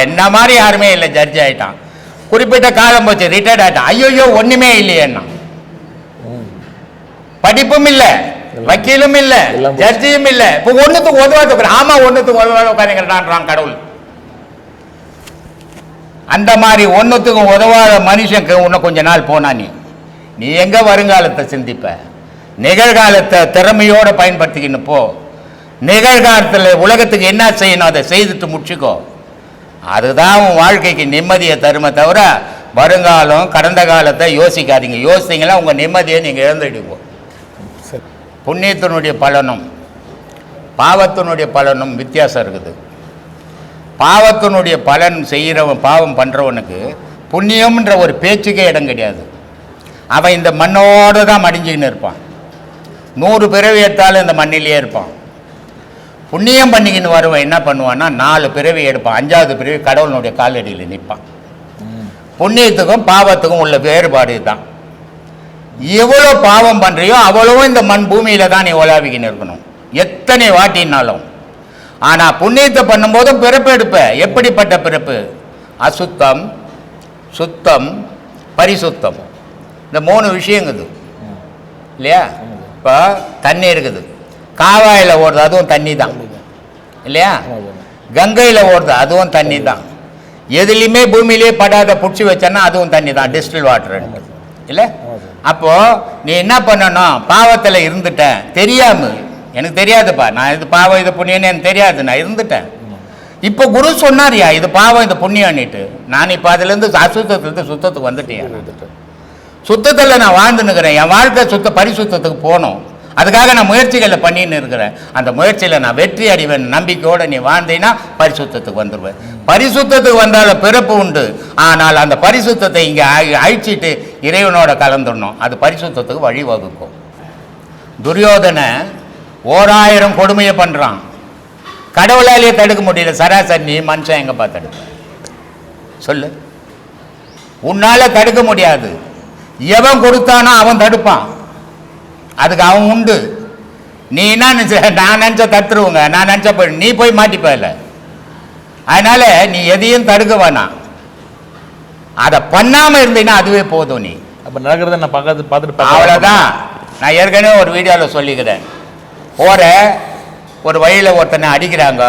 [SPEAKER 1] என்ன மாதிரி யாருமே இல்லை, ஜட்ஜி ஆகிட்டான். குறிப்பிட்ட காலம் போச்சு, ரிட்டையர்ட் ஆகிட்டான். ஐயோ ஒன்றுமே இல்லையேன்னா, படிப்பும் இல்லை, வக்கீலும் இல்லை, ஜட்ஜியும் இல்லை. இப்போ ஒன்றுத்துக்கு உதவாத, ஒன்றுத்துக்கு உதவாத உட்காந்துங்கிறான் கடவுள். அந்த மாதிரி ஒன்றுத்துக்கும் உதவாத மனுஷனுக்கு இன்னும் கொஞ்ச நாள் போனா நீ எங்கே வருங்காலத்தை சிந்திப்ப? நிகழ்காலத்தை திறமையோடு பயன்படுத்திக்கின்னு போ. நிகழ்காலத்தில் உலகத்துக்கு என்ன செய்யணும் அதை செய்துட்டு முடிச்சுக்கோ. அதுதான் உன் வாழ்க்கைக்கு நிம்மதியை தருமை தவிர, வருங்காலம் கடந்த காலத்தை யோசிக்காதீங்க. யோசித்தீங்கன்னா உங்கள் நிம்மதியை நீங்கள் இழந்துடுவோம். புண்ணியத்தினுடைய பலனும் பாவத்தினுடைய பலனும் வித்தியாசம் இருக்குது. பாவத்தினுடைய பலன் செய்கிறவன், பாவம் பண்ணுறவனுக்கு புண்ணியம்ன்ற ஒரு பேச்சுக்கே இடம் கிடையாது. அவன் இந்த மண்ணோடு தான் மடிஞ்சிக்கின்னு இருப்பான். 100 பிறவி எடுத்தாலும் இந்த மண்ணிலேயே இருப்பான். புண்ணியம் பண்ணிக்கின்னு வருவன் என்ன பண்ணுவான்னா 4 பிறவி எடுப்பான். 5ஆவது பிறவி கடவுளுடைய காலடியில் நிற்பான். புண்ணியத்துக்கும் பாவத்துக்கும் உள்ள வேறுபாடு தான். எவ்வளோ பாவம் பண்ணுறியோ அவ்வளவும் இந்த மண் பூமியில் தான் நீ உலாவிக்கின்னு இருக்கணும், எத்தனை வாட்டினாலும். ஆனால் புண்ணியத்தை பண்ணும்போதும் பிறப்பு எடுப்ப. எப்படிப்பட்ட பிறப்பு? அசுத்தம், சுத்தம், பரிசுத்தம். இந்த 3 விஷயங்குது இல்லையா? இப்போ தண்ணி இருக்குது, காவாயில் ஓடுது, அதுவும் தண்ணி தான் இல்லையா? கங்கையில் ஓடுது, அதுவும் தண்ணி தான். எதுலேயுமே பூமியிலே படாத பிடிச்சி வச்சேன்னா அதுவும் தண்ணி தான், டிஸ்டில் வாட்டர் இல்லை? அப்போது நீ என்ன பண்ணணும்? பாவத்தில் இருந்துட்டேன், தெரியாமல், எனக்கு தெரியாதுப்பா, நான் இது பாவம் இது புண்ணியன்னு எனக்கு தெரியாது, நான் இருந்துட்டேன். இப்போ குரு சொன்னார்யா இது பாவம் இது புண்ணியன்னுட்டு. நான் இப்போ அதுலேருந்து அசுத்தத்துலேருந்து சுத்தத்துக்கு வந்துட்டேன். சுத்தத்தில் நான் வாழ்ந்துன்னுக்கிறேன். என் வாழ்க்கை பரிசுத்தத்துக்கு போகணும். அதுக்காக நான் முயற்சிகளை பண்ணின்னு இருக்கிறேன். அந்த முயற்சியில் நான் வெற்றி அடைவேன் நம்பிக்கையோடு நீ வாழ்ந்தீங்கன்னா பரிசுத்தத்துக்கு வந்துடுவேன். பரிசுத்தத்துக்கு வந்தால் பிறப்பு உண்டு. ஆனால் அந்த பரிசுத்தத்தை இங்கே அழிச்சிட்டு இறைவனோட கலந்துடணும். அது பரிசுத்தத்துக்கு வழிவகுக்கும். துரியோதனை 1000 கொடுமையை பண்ணுறான், கடவுளாலேயே தடுக்க முடியல. சராசரி நீ மனுஷன் எங்கப்பா தடுக்க சொல்லு? உன்னால் தடுக்க முடியாது. எவன் கொடுத்தானோ அவன் தடுப்பான், அதுக்கு அவன் உண்டு. நீ என்ன நினச்ச? நான் நினச்ச தத்துருவங்க, நான் நினச்ச போய் நீ போய் மாட்டிப்ப இல்லை. அதனால் நீ எதையும் தடுக்க வேணாம். அதை பண்ணாமல் இருந்தீங்கன்னா அதுவே போதும். நீ
[SPEAKER 3] அப்போ நடக்கிறத நான் பார்த்துட்டு
[SPEAKER 1] அவ்வளோதான். நான் ஏற்கனவே ஒரு வீடியோவில் சொல்லிக்கிறேன். ஒரு வழியில் ஒருத்தனை அடிக்கிறாங்க,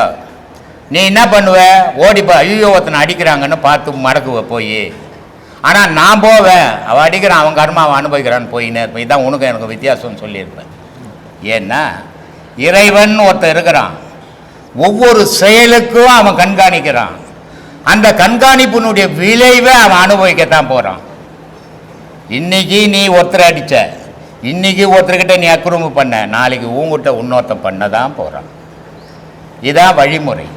[SPEAKER 1] நீ என்ன பண்ணுவ? ஓடிப்போ ஐயோ ஒருத்தனை அடிக்கிறாங்கன்னு பார்த்து மடக்குவ போய். ஆனால் நான் போவேன், அவன் அடிக்கிறான், அவன் கர்மா அவன் அனுபவிக்கிறான்னு போயின்னு இருப்பேன். இதுதான் உனக்கு எனக்கு வித்தியாசம்னு சொல்லியிருப்பேன். ஏன்னா இறைவன் ஒருத்தன் இருக்கிறான், ஒவ்வொரு செயலுக்கும் அவன் கண்காணிக்கிறான். அந்த கண்காணிப்பினுடைய விளைவை அவன் அனுபவிக்கத்தான் போகிறான். இன்னைக்கு நீ ஒருத்தரை அடித்த, இன்னைக்கு ஒருத்தர்கிட்ட நீ அக்கிரமம் பண்ண, நாளைக்கு உங்ககிட்ட இன்னொருத்தன் பண்ண தான் போகிறான். இதுதான் வழிமுறை.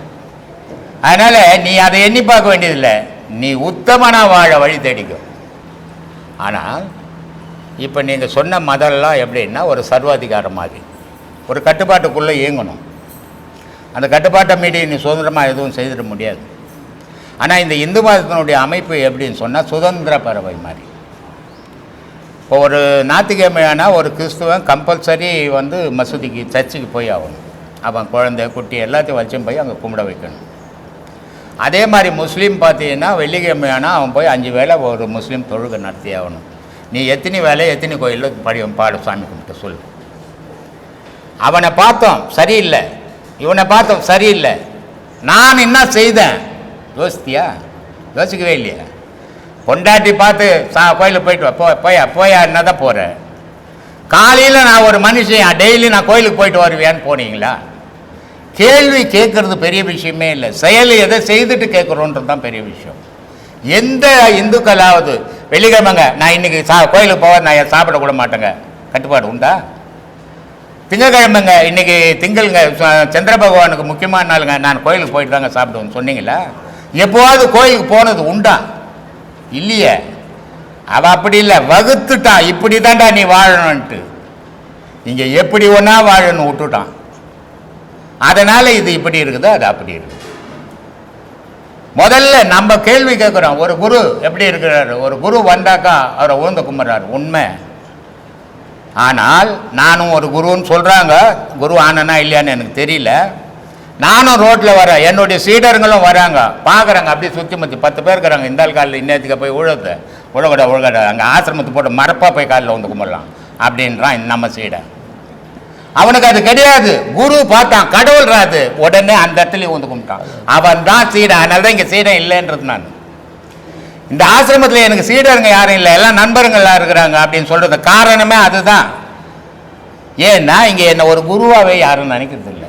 [SPEAKER 1] அதனால் நீ அதை எண்ணி பார்க்க வேண்டியதில்லை. நீ உத்தமனா வாழ வழி தேடிக்கும். ஆனால் இப்போ நீங்கள் சொன்ன மதம்லாம் எப்படின்னா ஒரு சர்வாதிகாரம் மாதிரி ஒரு கட்டுப்பாட்டுக்குள்ளே இயங்கணும். அந்த கட்டுப்பாட்டை மீறி நீ சுதந்திரமாக எதுவும் செய்திட முடியாது. ஆனால் இந்த இந்து மதத்தினுடைய அமைப்பு எப்படின்னு சொன்னால் சுதந்திர பறவை மாதிரி. இப்போ ஒரு ஞாயிற்றுக்கிழமையானா ஒரு கிறிஸ்துவன் கம்பல்சரி மசூதிக்கு சர்ச்சுக்கு போய் ஆகணும். அவன் குழந்தை குட்டி எல்லாத்தையும் வச்சும் போய் அங்கே கும்பிட வைக்கணும். அதே மாதிரி முஸ்லீம் பார்த்தீங்கன்னா வெள்ளிக்கிழமையானா அவன் போய் 5 வேளை ஒரு முஸ்லீம் தொழுகை நடத்தி ஆகணும். நீ எத்தனை வேலை எத்தனை கோயிலில் பாடு சாமி கும்பிட்டு சொல்லு. அவனை பார்த்தோம் சரியில்லை, இவனை பார்த்தோம் சரியில்லை, நான் என்ன செய்தேன் யோசித்தியா? யோசிக்கவே இல்லையா? பொண்டாட்டி பார்த்து கோயிலுக்கு போயிட்டு வா, போயா என்ன தான் போகிறேன். காலையில் நான் ஒரு மனுஷன் டெய்லி நான் கோயிலுக்கு போயிட்டு வருவேன்னு போனீங்களா? கேள்வி கேட்குறது பெரிய விஷயமே இல்லை, செயல் எதை செய்துட்டு கேட்குறோன்றது தான் பெரிய விஷயம். எந்த இந்துக்களாவது வெள்ளிக்கிழமைங்க நான் இன்றைக்கி கோயிலுக்கு போக நான் சாப்பிடக்கூட மாட்டேங்க கட்டுப்பாடு உண்டா? திங்கக்கிழமைங்க இன்றைக்கி திங்கள்ங்க சந்திர பகவானுக்கு முக்கியமான நாளுங்க நான் கோயிலுக்கு போயிட்டு தாங்க சாப்பிடுவேன்னு சொன்னீங்களா? எப்போவாவது கோயிலுக்கு போனது உண்டா? இல்லையே. அவள் அப்படி இல்லை, வகுத்துட்டான் இப்படி தான்டா நீ வாழணுன்ட்டு. இங்கே எப்படி ஒன்றா வாழணும்னு விட்டுட்டான். அதனால் இது இப்படி இருக்குது, அது அப்படி இருக்குது. முதல்ல நம்ம கேள்வி கேட்குறோம், ஒரு குரு எப்படி இருக்கிறாரு? ஒரு குரு வந்தாக்கா அவரை உழுந்து கும்பிட்றாரு, உண்மை. ஆனால் நானும் ஒரு குருன்னு சொல்கிறாங்க, குரு ஆனனா இல்லையான்னு எனக்கு தெரியல. நானும் ரோட்டில் வரேன், என்னுடைய சீடர்களும் வராங்க, பார்க்குறாங்க, அப்படியே சுற்றி முற்றி 10 பேர் இருக்கிறாங்க. இந்த காலில் இன்னத்துக்கு போய் உழகட அங்கே ஆசிரமத்தை போட்டு மரப்பாக போய் காலில் வந்து கும்பிடலாம் அப்படின்றான் நம்ம சீடை. அவனுக்கு அது கிடையாது. குரு பார்த்தான், கடவுள் ராது, உடனே அந்த இடத்துலையும் வந்து கும்பிட்டான். அவன் தான் சீடை. அதனால தான் இங்கே சீடை இல்லைன்றது. நான் இந்த ஆசிரமத்தில் எனக்கு சீடருங்க யாரும் இல்லை, எல்லாம் நண்பர்களாக இருக்கிறாங்க அப்படின்னு சொல்கிறது காரணமே அதுதான். ஏன்னா இங்கே என்ன ஒரு குருவாகவே யாரும் நினைக்கிறது இல்லை.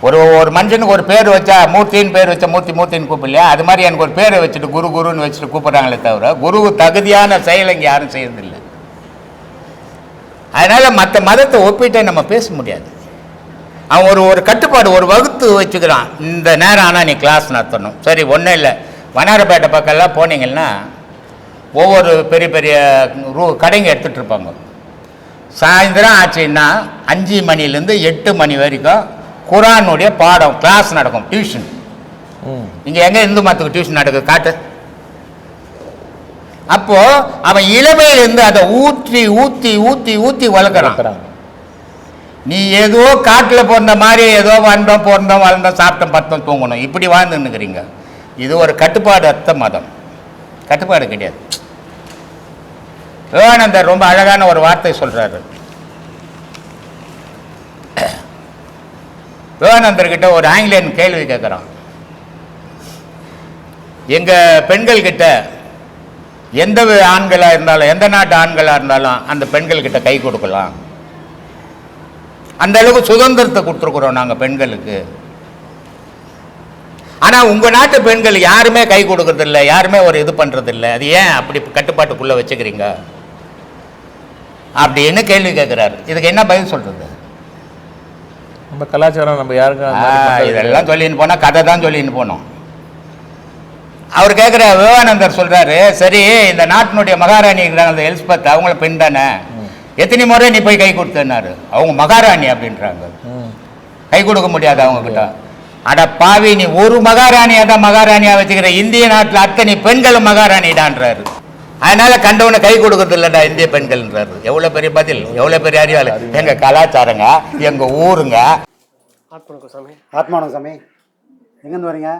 [SPEAKER 1] ஒரு மனுஷனுக்கு ஒரு பேர் வச்சா மூர்த்தின்னு பேர் வச்சா மூர்த்தின்னு கூப்பிடலையா? அது மாதிரி எனக்கு ஒரு பேரை வச்சுட்டு குருன்னு வச்சுட்டு கூப்பிட்றாங்களே தவிர குரு தகுதியான செயலை இங்கே யாரும் செய்யறதில்லை. அதனால் மற்ற மதத்தை ஒப்பிட்டே நம்ம பேச முடியாது. அவன் ஒரு கட்டுப்பாடு ஒரு வகுத்து வச்சுக்கிறான். இந்த நேரம் ஆனால் நீ கிளாஸ் நடத்தணும். சரி, ஒன்றும் இல்லை, வண்ணாரப்பேட்டை பக்கம்லாம் போனீங்கன்னா ஒவ்வொரு பெரிய பெரிய கடைங்க எடுத்துகிட்டு இருப்பாங்க. சாயந்தரம் ஆச்சுன்னா 5 மணிலேருந்து 8 மணி வரைக்கும் குரானுடைய பாடம் கிளாஸ் நடக்கும், டியூஷன். இங்கே எங்கே இந்து மதத்துக்கு டியூஷன் நடக்குது காட்டு? அப்போ அவன் இளமையிலிருந்து அதை ஊற்றி ஊற்றி ஊற்றி ஊற்றி வளர்க்குறான். நீ ஏதோ காட்டில் பிறந்த மாதிரி ஏதோ வந்தோம் பிறந்தோம் வளர்ந்தோம் சாப்பிட்டோம் பத்தோம் தூங்கணும் இப்படி வாழ்ந்துன்னுக்கிறீங்க. இது ஒரு கட்டுப்பாடு அற்ற மதம், கட்டுப்பாடு கிடையாது. விவேகானந்தர் ரொம்ப அழகான ஒரு வார்த்தை சொல்றாரு. விவேகானந்தர்கிட்ட ஒரு ஆங்கிலேயன் கேள்வி கேட்குறான், எங்கள் பெண்கள்கிட்ட எந்த ஆண்களாக இருந்தாலும் எந்த நாட்டு ஆண்களாக இருந்தாலும் அந்த பெண்கள்கிட்ட கை கொடுக்கலாம், அந்த அளவுக்கு சுதந்திரத்தை கொடுத்துருக்குறோம் நாங்கள் பெண்களுக்கு. ஆனால் உங்கள் நாட்டு பெண்கள் யாருமே கை கொடுக்கறதில்ல, யாருமே ஒரு இது பண்ணுறதில்ல, அது ஏன் அப்படி கட்டுப்பாட்டுக்குள்ளே வச்சுக்கிறீங்க அப்படின்னு கேள்வி கேட்குறாரு. இதுக்கு என்ன பதில் சொல்கிறது?
[SPEAKER 3] நம்ம கலாச்சாரம் நம்ம யாருக்கும்
[SPEAKER 1] இதெல்லாம் சொல்லின்னு போனால் கதை தான் சொல்லின்னு போனோம். அவர் கேட்குற விவேகானந்தர் சொல்கிறாரு, சரி இந்த நாட்டினுடைய மகாராணி இருக்கிறாங்க அந்த எலிசபெத், அவங்கள பெண் தானே, எத்தனை முறை நீ போய் கை கொடுத்தனாரு? அவங்க மகாராணி அப்படின்றாங்க, கை கொடுக்க முடியாது அவங்கக்கிட்ட. அட பாவி, நீ ஒரு மகாராணியாக தான் மகாராணியாக வச்சுக்கிற, இந்திய நாட்டில் அத்தனை பெண்களும் மகாராணிடான்றாரு. அதனால கண்டவனை கை கொடுக்கறது இல்லைடா இந்திய பெண்கள்ன்றாரு. எவ்வளோ பெரிய பதில், எவ்வளோ பெரிய அறிவாளி. எங்கள் கலாச்சாரங்க, எங்கள் ஊருங்க.
[SPEAKER 4] ஆத்மானக்கம் சாமி.
[SPEAKER 5] ஆத்மானம் சாமி, எங்கேருந்து வரீங்க?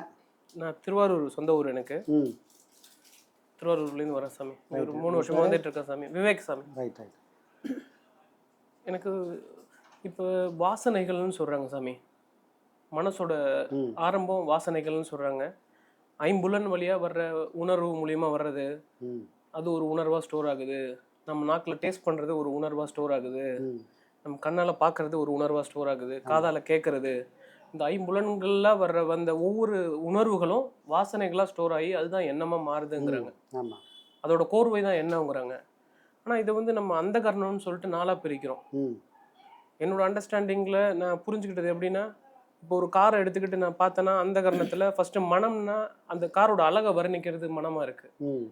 [SPEAKER 4] நான் திருவாரூர், சொந்த ஊர் எனக்கு. திருவாரூர்லேருந்து வரேன் சாமி. ஒரு 3 வருஷமாக வந்துட்டு இருக்கேன் சாமி. விவேக் சாமி.
[SPEAKER 5] ரைட்.
[SPEAKER 4] எனக்கு இப்போ வாசனைகள்னு சொல்கிறாங்க சாமி, மனசோட ஆரம்பம் வாசனைகள்னு சொல்கிறாங்க. 5 புலன் வழியாக வர்ற உணர்வு மூலியமாக வர்றது, அது ஒரு உணர்வாக ஸ்டோர் ஆகுது. நம்ம நாக்கில் டேஸ்ட் பண்ணுறது ஒரு உணர்வாக ஸ்டோர் ஆகுது. நம்ம கண்ணால் பார்க்குறது ஒரு உணர்வாக ஸ்டோர் ஆகுது. காதால் கேட்குறது, இந்த 5 புலன்களில் வந்த ஒவ்வொரு உணர்வுகளும் வாசனைகளாக ஸ்டோர் ஆகி அதுதான் எண்ணமாக மாறுதுங்கிறாங்க. அதோட கோர்வை தான் எண்ணங்கிறாங்க. ஆனால் இதை நம்ம அந்த கரணம்னு சொல்லிட்டு 4ஆக பிரிக்கிறோம். என்னோட அண்டர்ஸ்டாண்டிங்கில் நான் புரிஞ்சுக்கிட்டது எப்படின்னா, இப்போ ஒரு காரை எடுத்துக்கிட்டு நான் பார்த்தேன்னா அந்த கரணத்தில் ஃபஸ்ட்டு மனம்னா அந்த காரோட அழகை வர்ணிக்கிறது மனமாக இருக்குது.
[SPEAKER 5] ம்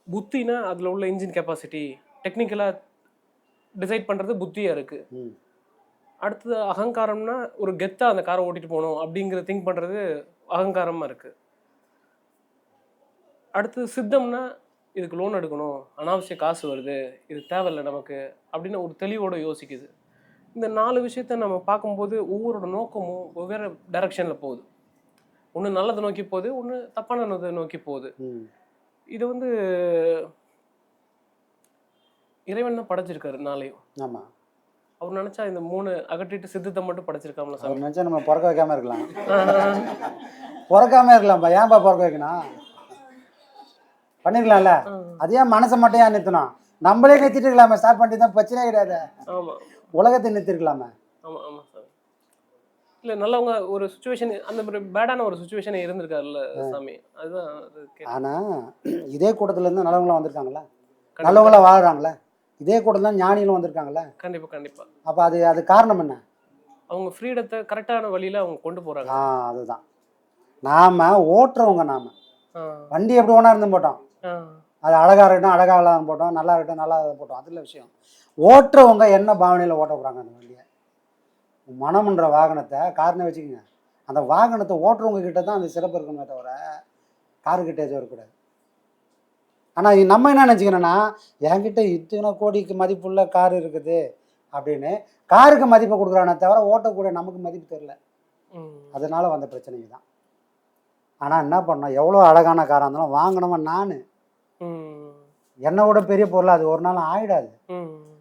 [SPEAKER 4] புத்தினா அதில் உள்ள இன்ஜின் கெப்பாசிட்டி டெக்னிக்கலாக டிசைட் பண்ணுறது புத்தியாக இருக்குது.
[SPEAKER 5] ம்
[SPEAKER 4] அடுத்தது அகங்காரம்னா ஒரு கெத்தாக அந்த காரை ஓட்டிட்டு போகணும் அப்படிங்கிற திங்க் பண்ணுறது அகங்காரமாக இருக்குது. அடுத்தது சித்தம்னா இதுக்கு லோன் எடுக்கணும், அனாவசிய காசு வருது, இது தேவையில்லை நமக்கு அப்படின்னு ஒரு தெளிவோடு யோசிக்குது. இந்த 4 விஷயத்த நம்ம பார்க்கும்போது ஒவ்வொருட நோக்கமும் வெவ்வேறு டைரக்ஷனில் போகுது. ஒன்று நல்லதை நோக்கி போகுது, ஒன்று தப்பானதை நோக்கி போகுது.
[SPEAKER 5] ம்
[SPEAKER 4] இது வந்து இறைவன் தான் படைச்சிருக்காரு நாளையும்.
[SPEAKER 5] ஆமாம்.
[SPEAKER 4] அவர் நினச்சா இந்த 3 அகற்றிட்டு சித்தத்தை மட்டும் படைச்சிருக்காமல சார்.
[SPEAKER 5] அவர் நினச்சா நம்ம பிறக்க வைக்காமல் இருக்கலாம். பிறக்காமல் இருக்கலாம்ப்பா. ஏன்ப்பா பிறக்க வைக்கணும்? பண்ணிருக்கலாம்ல. அது ஏன் மனசை மட்டும் ஏன் நிறுத்தணும்? நம்மளே நிறுத்திட்டு இருக்கலாமே. ஸ்டார்ட் பண்ணிட்டு தான் பிரச்சனையே கிடையாது.
[SPEAKER 4] ஆமாம்,
[SPEAKER 5] உலகத்தை நிறுத்திருக்கலாமே.
[SPEAKER 4] ஆமாம், ஆமாம் சார். இல்லை நல்லவங்க ஒரு சுச்சுவேஷன் அந்த மாதிரி பேடான ஒரு சுச்சுவேஷன் இருந்திருக்காருல்ல சாமி. அதுதான் அது
[SPEAKER 5] ஆனால் இதே கூட்டத்துலேருந்து நல்லவங்களாம் வந்திருக்காங்களா, நல்லவங்களாம் வாழ்கிறாங்களே. இதே கூட்டத்தில் ஞானிகளும் வந்திருக்காங்களே.
[SPEAKER 4] கண்டிப்பாக கண்டிப்பாக.
[SPEAKER 5] அப்போ அது காரணம் என்ன?
[SPEAKER 4] அவங்க ஃப்ரீடத்தை கரெக்டான வழியில் அவங்க கொண்டு போகிறாங்க.
[SPEAKER 5] அதுதான். நாம் ஓட்டுறவங்க. நாம் வண்டி எப்படி ஒன்றா இருந்து போட்டோம், அது அழகாக இருக்கட்டும் அழகாக இல்லாத போட்டோம், நல்லா இருக்கட்டும் நல்லா போட்டோம், அதில் விஷயம். ஓட்டுறவங்க என்ன பாவனையில் ஓட்ட போகிறாங்க அந்த வண்டியை. மனம்ன்ற வாகனத்தை காரணம் வச்சுக்கோங்க. அந்த வாகனத்தை ஓட்டுறவங்க கிட்ட தான் அந்த சிறப்பு இருக்கணுமே தவிர காருக்கிட்ட எதுவும் இருக்கக்கூடாது. ஆனால் நம்ம என்ன நினச்சிக்கணும்னா, என்கிட்ட இத்தனை கோடிக்கு மதிப்புள்ள கார் இருக்குது அப்படின்னு காருக்கு மதிப்பை கொடுக்குறானே தவிர ஓட்டக்கூடிய நமக்கு மதிப்பு தெரியல. அதனால வந்த பிரச்சனைங்க தான். ஆனால் என்ன பண்ணோம், எவ்வளோ அழகான காராக இருந்தாலும் வாங்கினவன் நான். என்னை விட பெரிய பொருள் அது ஒரு நாள் ஆகிடாது.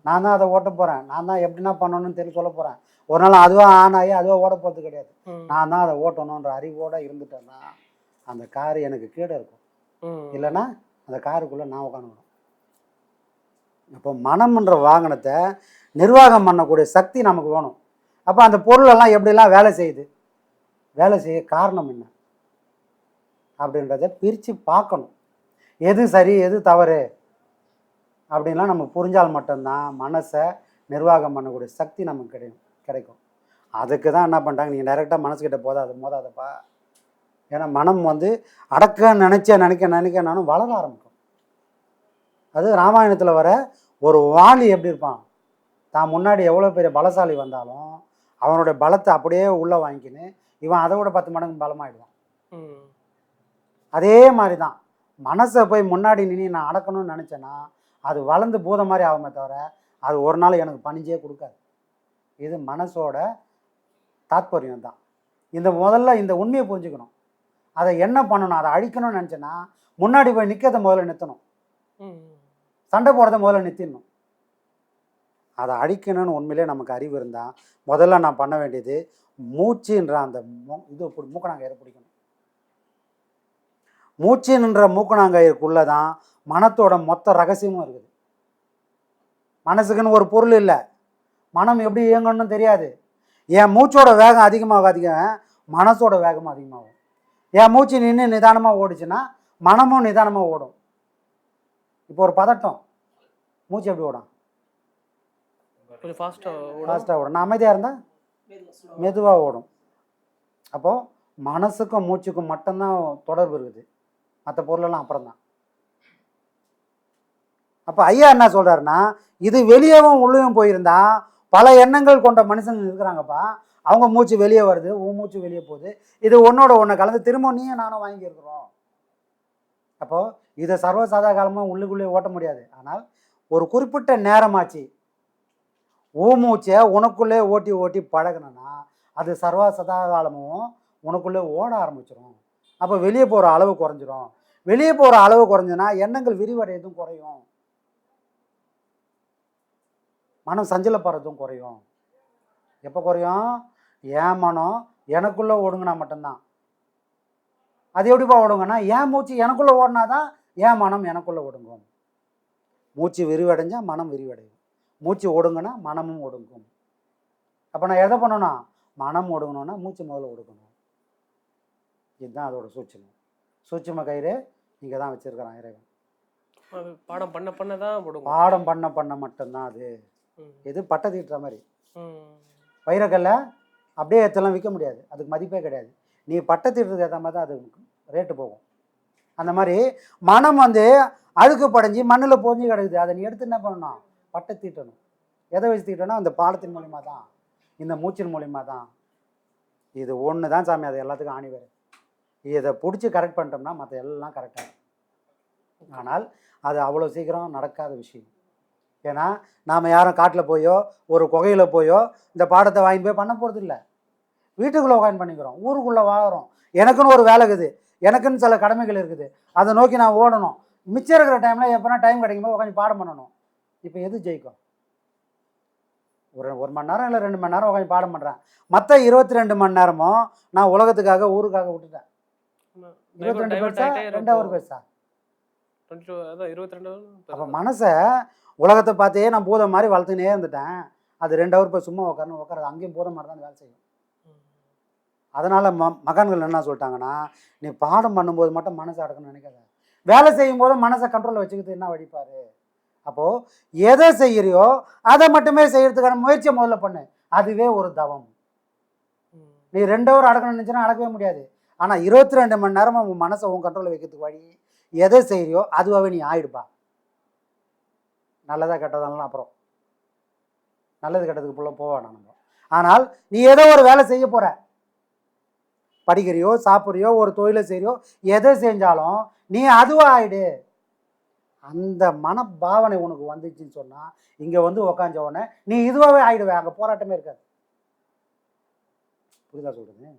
[SPEAKER 5] நான் தான் அதை ஓட்ட போகிறேன், நான் தான் எப்படின்னா பண்ணணும்னு தெரிஞ்சு சொல்ல போகிறேன். ஒரு நாள் அதுவாக ஆன் ஆகி அதுவாக ஓட போகிறது கிடையாது. நான் தான் அதை ஓட்டணுன்ற அறிவோடு இருந்துட்டேன்னா அந்த காரு எனக்கு கீழே இருக்கும். இல்லைன்னா அந்த காருக்குள்ளே நான் உட்காந்துக்கணும். அப்போ மனம்ன்ற வாகனத்தை நிர்வாகம் பண்ணக்கூடிய சக்தி நமக்கு வேணும். அப்போ அந்த பொருளெல்லாம் எப்படிலாம் வேலை செய்யுது, வேலை செய்ய காரணம் என்ன அப்படின்றத பிரித்து பார்க்கணும். எது சரி எது தவறு அப்படின்லாம் நம்ம புரிஞ்சால் மட்டும்தான் மனசை நிர்வாகம் பண்ணக்கூடிய சக்தி நமக்கு கிடைக்கும். அதுக்கு தான் என்ன பண்ணுறாங்க, நீங்கள் டைரெக்டாக மனசுக்கிட்ட மோதாதப்பா. ஏன்னா மனம் அடக்க நினைக்க நானும் வளர ஆரம்பிக்கும். அது ராமாயணத்தில் வர ஒரு வாலி எப்படி இருப்பான், தான் முன்னாடி எவ்வளோ பெரிய பலசாலி வந்தாலும் அவனுடைய பலத்தை அப்படியே உள்ளே வாங்கிக்கின்னு இவன் அதை விட 10 மடங்கு பலமாயிடுவான். அதே மாதிரி தான் மனசை போய் முன்னாடி நின்று நான் அடக்கணும்னு நினச்சேன்னா அது வளர்ந்து பூத மாதிரி ஆகுமே தவிர அது ஒரு நாள் எனக்கு பணிஞ்சே கொடுக்காது. இது மனசோட தாத்பரியம் தான். முதல்ல இந்த உண்மையை புரிஞ்சுக்கணும். அதை என்ன பண்ணணும், அதை அழிக்கணும்னு நினச்சேன்னா முன்னாடி போய் நிற்கிறத முதல்ல நிறுத்தணும், சண்டை போடுறத முதல்ல நிறுத்திடணும். அதை அழிக்கணும்னு உண்மையிலே நமக்கு அறிவு இருந்தால் முதல்ல நான் பண்ண வேண்டியது மூச்சுன்ற அந்த மூக்கணாங்கயிறு பிடிக்கணும். மூச்சுன்ற மூக்கணாங்கயிறுக்குள்ளே தான் மனத்தோட மொத்த ரகசியமும் இருக்குது. மனசுக்குன்னு ஒரு பொருள் இல்லை, மனம் எப்படி இயங்கணும்னு தெரியாது. என் மூச்சோட வேகம் அதிகமாக மனசோட வேகமும் அதிகமாகும். என் மூச்சு நின்று நிதானமாக ஓடிச்சுன்னா மனமும் நிதானமாக ஓடும். இப்போ ஒரு பதட்டம், மூச்சு எப்படி ஓடும்,
[SPEAKER 4] கொஞ்சம்
[SPEAKER 5] ஃபாஸ்ட்டாக ஓடும். நான் அமைதியாக இருந்தால் மெதுவாக ஓடும். அப்போது மனசுக்கும் மூச்சுக்கும் மட்டும்தான் தொடர்பு இருக்குது, மற்ற பொருளெல்லாம் அப்புறம் தான். அப்போ ஐயா என்ன சொல்கிறாருன்னா, இது வெளியவும் உள்ளேயும் போயிருந்தா பல எண்ணங்கள் கொண்ட மனுஷங்க இருக்கிறாங்கப்பா. அவங்க மூச்சு வெளியே வருது, உன் மூச்சு வெளியே போகுது, இது ஒன்றோட ஒன்று கலந்து திரும்ப நீயும் நானும் வாங்கியிருக்கிறோம். அப்போது இதை சர்வசாதா காலமாக உள்ளுக்குள்ளே ஓட்ட முடியாது. ஆனால் ஒரு குறிப்பிட்ட நேரமாச்சு மூச்சை உனக்குள்ளே ஓட்டி ஓட்டி பழகணுன்னா அது சர்வசதா காலமும் உனக்குள்ளே ஓட ஆரம்பிச்சிடும். அப்போ வெளியே போகிற அளவு குறைஞ்சிரும். வெளியே போகிற அளவு குறைஞ்சுன்னா எண்ணங்கள் விரிவடையதும் குறையும், மனம் சஞ்சலப்படுறதும் குறையும். எப்போ குறையும், என் மனம் எனக்குள்ளே ஓடுங்கன்னா மட்டும்தான். அது எப்படிப்பா ஓடுங்கன்னா, என் மூச்சு எனக்குள்ளே ஓடினா தான் என் மனம் எனக்குள்ளே ஒடுங்கும். மூச்சு விரிவடைஞ்சால் மனம் விரிவடையும், மூச்சு ஒடுங்குனா மனமும் ஒடுங்கும். அப்போ நான் எதை பண்ணணும், மனம் ஒடுங்கணும்னா மூச்சு முதல்ல ஒடுக்கணும். இதுதான் அதோட சூட்சும கயிறு இங்கே தான் வச்சுருக்கிறான் இறைவன்.
[SPEAKER 4] பாடம் பண்ண தான்
[SPEAKER 5] பாடம் பண்ண மட்டும்தான் அது. இது பட்டை தீட்டுற மாதிரி வைரக்கல்ல அப்படியே எடுத்தெல்லாம் விற்க முடியாது, அதுக்கு மதிப்பே கிடையாது. நீ பட்டத்திற்கு ஏற்ற மாதிரி தான் அது ரேட்டு போகும். அந்த மாதிரி மனம் வந்து அழுக்கு படைஞ்சி மண்ணில் பொறிஞ்சு கிடக்குது. அதை நீ எடுத்து என்ன பண்ணணும்? பட்டை தீட்டணும். எதை வச்சு தீட்டணும்? இந்த பாடத்தின் மூலிமா தான், இந்த மூச்சின் மூலிமா தான். இது ஒன்று தான் சாமி, அது எல்லாத்துக்கும் ஆணி வேறு. இதை பிடிச்சி கரெக்ட் பண்ணிட்டோம்னா மற்ற எல்லாம் கரெக்டாக. ஆனால் அது அவ்வளோ சீக்கிரம் நடக்காத விஷயம். ஏன்னா நாம் யாரும் காட்டில் போயோ ஒரு குகையில் போயோ இந்த பாடத்தை வாங்கி போய் பண்ண போகிறது இல்லை. வீட்டுக்குள்ளே உட்காந்து பண்ணிக்கிறோம், ஊருக்குள்ளே வாங்குறோம். எனக்குன்னு ஒரு வேலை இருக்குது, எனக்குன்னு சில கடமைகள் இருக்குது, அதை நோக்கி நான் ஓடணும். மிச்சம் இருக்கிற டைமில் எப்போனா டைம் கிடைக்கும்போது உட்காந்து பாடம் பண்ணணும். இப்போ எது ஜெயிக்கும்? ஒரு மணி நேரம் இல்லை 2 மணி நேரம் உட்காந்து பாடம் பண்ணுறேன். மற்ற 22 மணி நேரமும் நான் உலகத்துக்காக ஊருக்காக விட்டுட்டேன். 22 பேசா 2 ஹவர் பேசா? அப்போ மனசை உலகத்தை பார்த்தே நான் பூதம் மாதிரி வளர்த்துனே இருந்துட்டேன். அது 2 ஹவர் போய் சும்மா உட்காரது அங்கேயும் பூதம் மாதிரி தான் வேலை செய்யும். அதனால் மகான்கள் என்ன சொல்லிட்டாங்கன்னா, நீ பாடம் பண்ணும்போது மட்டும் மனசை அடக்கணும்னு நினைக்காத, வேலை செய்யும் போது மனசை கண்ட்ரோலில் வச்சுக்கிட்டு என்ன வழிப்பாரு. அப்போது எதை செய்கிறியோ அதை மட்டுமே செய்யறதுக்கான முயற்சியை முதல்ல பண்ணு. அதுவே ஒரு தவம். நீ 2 ஹவர் அடக்கணும்னு நினச்சினா அடக்கவே முடியாது. ஆனால் 22 மணி நேரம் உன் மனசை உன் கண்ட்ரோலில் வைக்கிறதுக்கு வழி எதை செய்கிறியோ அதுவாகவே நீ ஆயிடுப்பா. நல்லதாக கெட்டதாலும் அப்புறம் நல்லது கெட்டதுக்கு புள்ள போவானா நம்ம. ஆனால் நீ ஏதோ ஒரு வேலை செய்ய போகிற, படிக்கிறியோ சாப்பிட்றியோ ஒரு தொழிலை செய்கிறியோ, எதை செஞ்சாலும் நீ அதுவாக ஆயிடு. அந்த மனபாவனை உனக்கு வந்துச்சுன்னு சொன்னால் இங்கே வந்து உக்காஞ்ச உடனே நீ இதுவாகவே ஆயிடுவே. அங்கே போராட்டமே இருக்காது. புரியுதா சொல்கிறது?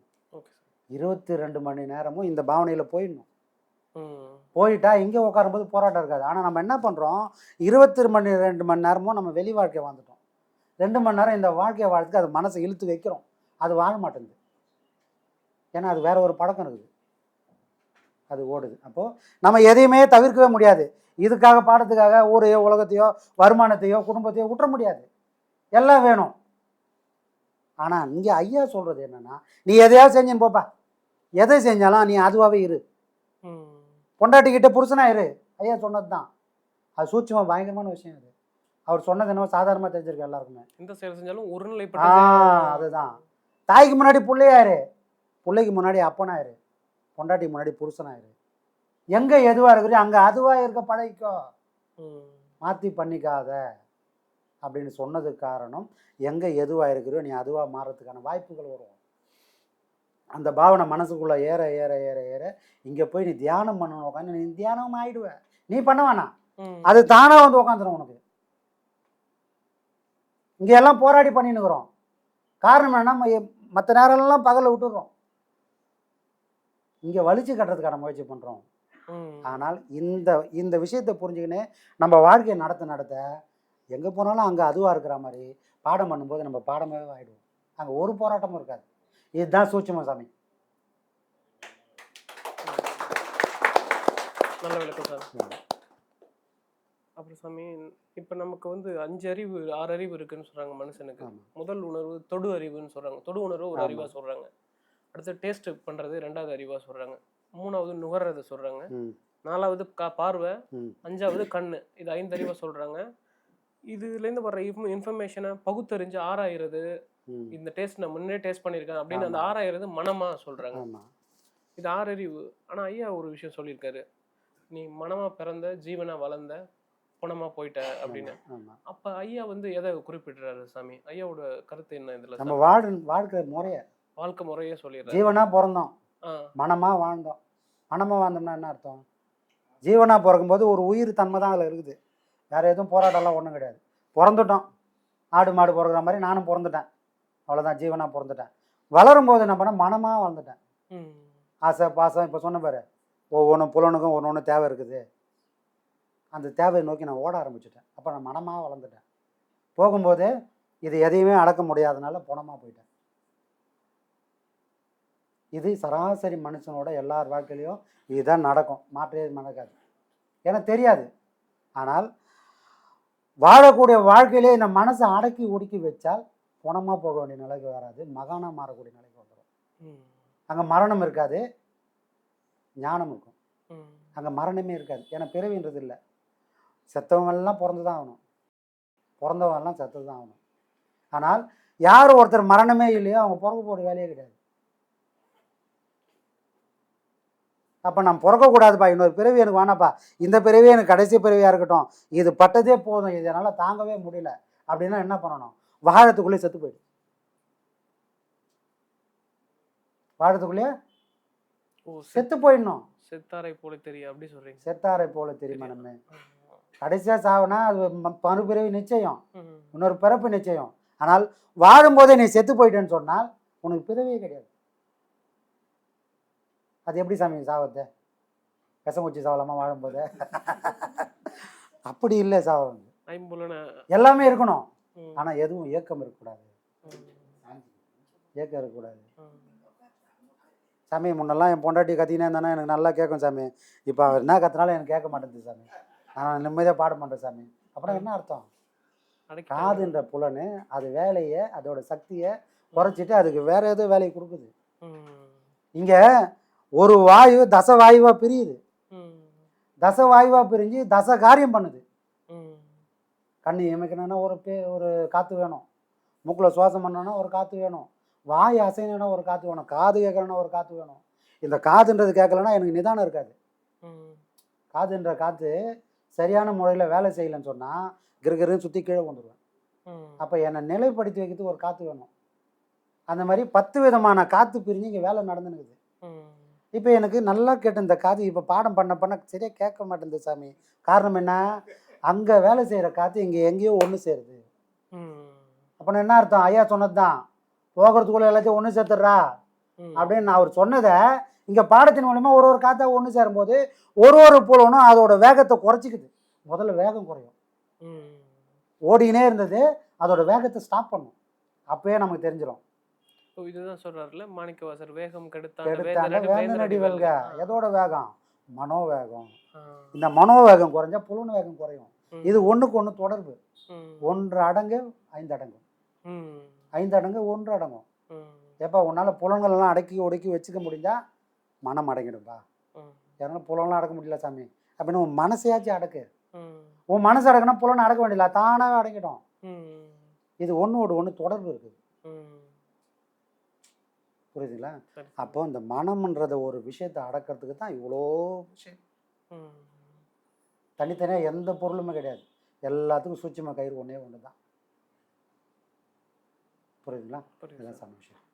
[SPEAKER 5] 22 மணி நேரமும் இந்த பாவனையில் போயிடணும். போயிட்டா இங்கே உட்காரும்போது போராட்டம் இருக்காது. ஆனால் நம்ம என்ன பண்ணுறோம், 22 மணி நேரமும் நம்ம வெளி வாழ்க்கையை வாழ்ந்துட்டோம். 2 மணி நேரம் இந்த வாழ்க்கையை வாழ்றதுக்கு அது மனசை இழுத்து வைக்கிறோம். அது வாழ மாட்டேங்குது. ஏன்னா அது வேற ஒரு பழக்கம் இருக்குது, அது ஓடுது. அப்போது நம்ம எதையுமே தவிர்க்கவே முடியாது. இதுக்காக பாடத்துக்காக ஊரையோ உலகத்தையோ வருமானத்தையோ குடும்பத்தையோ விட்டுற முடியாது, எல்லாம் வேணும். ஆனால் இங்கே ஐயா சொல்கிறது என்னென்னா, நீ எதையாவது செஞ்சுன்னு போப்பா, எதை செஞ்சாலும் நீ அதுவாகவே இரு. பொண்டாட்டிக்கிட்ட புருஷனா இரு. ஐயா சொன்னது தான். அது சூட்சமாக பயங்கரமான விஷயம். அது அவர் சொன்னது என்னவோ சாதாரணமாக தெரிஞ்சிருக்கு எல்லாருக்குமே.
[SPEAKER 4] எந்த செயல் செஞ்சாலும் ஒரு நிலை.
[SPEAKER 5] அதுதான். தாய்க்கு முன்னாடி பிள்ளையாரு, பிள்ளைக்கு முன்னாடி அப்பனாயிரு, பொண்டாட்டிக்கு முன்னாடி புருஷனாயிரு. எங்கே எதுவாக இருக்கிறியோ அங்கே அதுவாக இருக்க பழகிக்கோ, மாற்றி பண்ணிக்காத அப்படின்னு சொன்னதுக்கு காரணம், எங்கே எதுவாக இருக்கிறியோ நீ அதுவாக மாறுறதுக்கான வாய்ப்புகள் வரும். அந்த பாவனை மனசுக்குள்ளே ஏற ஏற ஏற ஏற இங்கே போய் நீ தியானம் பண்ணணும். உட்காந்து நீ தியானம் ஆகிடுவ. நீ பண்ண வேணாம், அது தானாக வந்து உட்காந்துரும் உனக்கு. இங்கே எல்லாம் போராடி பண்ணின்னுக்குறோம். காரணம் என்னன்னா, மற்ற நேரம்லாம் பகலில் விட்டுடுறோம், இங்கே வலிச்சு கட்டுறதுக்கான முயற்சி பண்ணுறோம். ஆனால் இந்த விஷயத்தை புரிஞ்சுக்கின்னு நம்ம வாழ்க்கையை நடத்த எங்கே போனாலும் அங்கே அதுவாக இருக்கிற மாதிரி பாடம் பண்ணும்போது நம்ம பாடமே ஆகிடுவோம். அங்கே ஒரு போராட்டமும் இருக்காது. இதுதான் சூட்சும சாமி.
[SPEAKER 4] நல்ல விளக்கம் சார். அப்புறம் சாமி, இப்போ நமக்கு வந்து 5 அறிவு 6 அறிவு இருக்குன்னு சொல்கிறாங்க மனுஷனுக்கு. முதல் உணர்வு தொடு அறிவுன்னு சொல்கிறாங்க. தொடு உணர்வு ஒரு அறிவாக சொல்கிறாங்க. அடுத்து டேஸ்ட் பண்ணுறது 2வது அறிவாக சொல்கிறாங்க. 3வது நுகர்றது சொல்கிறாங்க. 4வது பார்வை, 5வது கண்ணு. இது 5 அறிவாக சொல்கிறாங்க. இதுலேருந்து வர்ற இன்ஃபர்மேஷனை பகுத்தறிஞ்சு ஆராயிறது, இந்த டேஸ்ட் நான் முன்னே டேஸ்ட் பண்ணியிருக்கேன் அப்படின்னு அந்த ஆராயிறது மனமாக சொல்கிறாங்க. இது 6 அறிவு. ஆனால் ஐயா ஒரு விஷயம் சொல்லியிருக்காரு, நீ மனமாக பிறந்த ஜீவனாக வளர்ந்த பணமாக போயிட்ட அப்படின்னு. அப்போ ஐயா வந்து எதை குறிப்பிடுறாரு சாமி? ஐயாவோட கருத்து என்ன இதில்?
[SPEAKER 5] நம்ம வாழ்க்கை முறையே சொல்லிடுறாரு. ஜீவனாக பிறந்தோம், மனமாக வாழ்ந்தோம். மனமாக வாழ்ந்தோம்னா என்ன அர்த்தம்? ஜீவனாக பிறக்கும்போது ஒரு உயிர் தன்மை தான் அதில் இருக்குது. வேறு எதுவும் போராட்டம்லாம் ஒன்றும் கிடையாது. பிறந்துட்டோம், ஆடு மாடு பிறகுற மாதிரி நானும் பிறந்துட்டேன், அவ்வளோதான். ஜீவனாக பிறந்துட்டேன். வளரும்போது என்ன பண்ண, மனமாக வாழ்ந்துட்டேன். ஆசை பாசம் இப்போ சொன்ன பாரு, ஒவ்வொன்றும் புலனுக்கும் ஒன்று தேவை இருக்குது. அந்த தேவையை நோக்கி நான் ஓட ஆரம்பிச்சிட்டேன். அப்போ நான் மனமாக வளர்ந்துட்டேன். போகும்போது இது எதையுமே அடக்க முடியாதனால பணமாக போயிட்டேன். இது சராசரி மனுஷனோட எல்லார் வாழ்க்கையிலையும் இதுதான் நடக்கும், மாற்றே நடக்காது. ஏன்னா தெரியாது. ஆனால் வாழக்கூடிய வாழ்க்கையிலே இந்த மனசை அடக்கி ஒடுக்கி வச்சால் பணமாக போக வேண்டிய நிலைக்கு வராது, மகானாக மாறக்கூடிய நிலைக்கு வந்துடும். அங்கே மரணம் இருக்காது, ஞானம் இருக்கும். அங்கே மரணமே இருக்காது. ஏன்னா பிறவின்றது இல்லை. செத்தவங்கெல்லாம் பிறந்து தான் ஆகணும், பிறந்தவங்கெல்லாம் செத்து தான் ஆகணும். ஆனால் யார் ஒருத்தர் மரணமே இல்லையோ அவங்க பிறக்க போகிற வேலையே கிடையாது. அப்போ நான் பிறக்கக்கூடாதுப்பா, இன்னொரு பிறவி எனக்கு வேணாப்பா, இந்த பிறவி எனக்கு கடைசி பிறவியாக இருக்கட்டும், இது பட்டதே போதும், இது என்னால் தாங்கவே முடியல அப்படின்னா என்ன பண்ணணும்? வாழத்துக்குள்ளே செத்து போயிடு. வாழத்துக்குள்ளேயே செத்து போயிடணும்.
[SPEAKER 4] செத்தாரை போல தெரியும் அப்படி சொல்றீங்க.
[SPEAKER 5] செத்தாரை போல தெரியுமா நம்ம கடைசியாக சாவுனா அது மறுபிறவி நிச்சயம், இன்னொரு பிறப்பு நிச்சயம். ஆனால் வாழும்போதே நீ செத்து போயிட்டேன்னு சொன்னால் உனக்கு பிறவியே கிடையாது. அது எப்படி சாமி சாவத்தை? விஷமுச்சி சாவலாமா வாழும்போதே? அப்படி இல்லை. சாவம் எல்லாமே இருக்கணும், ஆனால் எதுவும் ஏக்கம் இருக்கக்கூடாது. ஏக்கம் இருக்கக்கூடாது. சாமி முன்னெல்லாம் என் பொண்டாட்டி கத்தினே இருந்தானா எனக்கு நல்லா கேட்கும் சாமி. இப்போ அவர் என்ன கத்தினாலும் எனக்கு கேட்க மாட்டேங்குது சாமி. நான் நிம்மதியாக பாட மாட்டேன் சாமி. அப்புறம் என்ன அர்த்தம்? காதுன்ற புலனு அது வேலையை, அதோட சக்தியை குறைச்சிட்டு அதுக்கு வேற ஏதோ வேலையை கொடுக்குது. இங்கே ஒரு வாயு தச வாயுவாக பிரியுது. தச வாயுவாக பிரிஞ்சு தச காரியம் பண்ணுது. கண்ணு இமைக்கணும்னா ஒரு காற்று வேணும், மூக்கில் சுவாசம் பண்ணணும்னா ஒரு காற்று வேணும், வாய் அசைனா ஒரு காற்று வேணும், காது கேட்கணும்னா ஒரு காற்று வேணும். இந்த காதுன்றது கேட்கலன்னா எனக்கு நிதானம் இருக்காது. காதுன்ற காற்று சரியான முறையில் வேலை செய்யலைன்னு சொன்னால் கிருகிருன்னு சுற்றி கீழே வந்துடுவேன். அப்போ என்னை நிலைப்படுத்தி வைக்கிறதுக்கு ஒரு காற்று வேணும். அந்த மாதிரி 10 விதமான காற்று பிரிஞ்சு இங்கே வேலை நடந்துனுக்குது. இப்போ எனக்கு நல்லா கேட்ட இந்த காது இப்போ பாடம் பண்ண சரியாக கேட்க மாட்டேங்குது சாமி. காரணம் என்ன? அங்கே வேலை செய்கிற காற்று இங்கே எங்கேயோ ஒன்று சேருது. அப்போ என்ன அர்த்தம்? ஐயா சொன்னது தான், போகிறதுக்குள்ளே எல்லாத்தையும் ஒன்று சேர்த்துடுறா அப்படின்னு அவர் சொன்னதை இங்கே பாடத்தின் மூலமா ஒரு காற்றா ஒன்று சேரும்போது ஒரு புலனும் அதோட வேகத்தை குறைச்சிக்குது. முதல்ல வேகம் குறையும், ஓடினே இருந்தது, அதோட வேகத்தை ஸ்டாப் பண்ணும். அப்பயே நமக்கு தெரிஞ்சிடும்.
[SPEAKER 4] இதுதான் சொல்றாருல மாணிக்கவாசர், வேகம்
[SPEAKER 5] கெடுத்தாண்ட வேந்தனடி வெல்க. எதோட வேகம்? மனோவேகம். இந்த மனோவேகம் குறைஞ்சா புலன் வேகம் குறையும். இது ஒன்றுக்கு ஒன்று தொடர்பு. 1 அடங்கு 5 அடங்கும், 5 அடங்கு 1 அடங்கும். எப்போ உன்னால் புலன்கள் எல்லாம் அடக்கி ஒடுக்கி வச்சுக்க முடிஞ்சா மனம் அடங்கிடும்பா. ஏன்னா புலன்லாம் அடக்க முடியல சாமி அப்படின்னு உன் மனசையாச்சும் அடக்கு. உன் மனசு அடக்குனா புலனை அடக்க வேண்டியல, தானாகவே அடங்கிடும். இது ஒன்றோடு ஒன்று தொடர்பு இருக்குது. புரியுதுங்களா? அப்போ இந்த மனம்ன்றத ஒரு விஷயத்தை அடக்கிறதுக்கு தான் இவ்வளோ விஷயம். தனித்தனியாக எந்த பொருளுமே கிடையாது, எல்லாத்துக்கும் சூட்சும கயிறு ஒன்றே ஒன்று தான். புரியுதுங்களா? இதுதான் சாமி விஷயம்.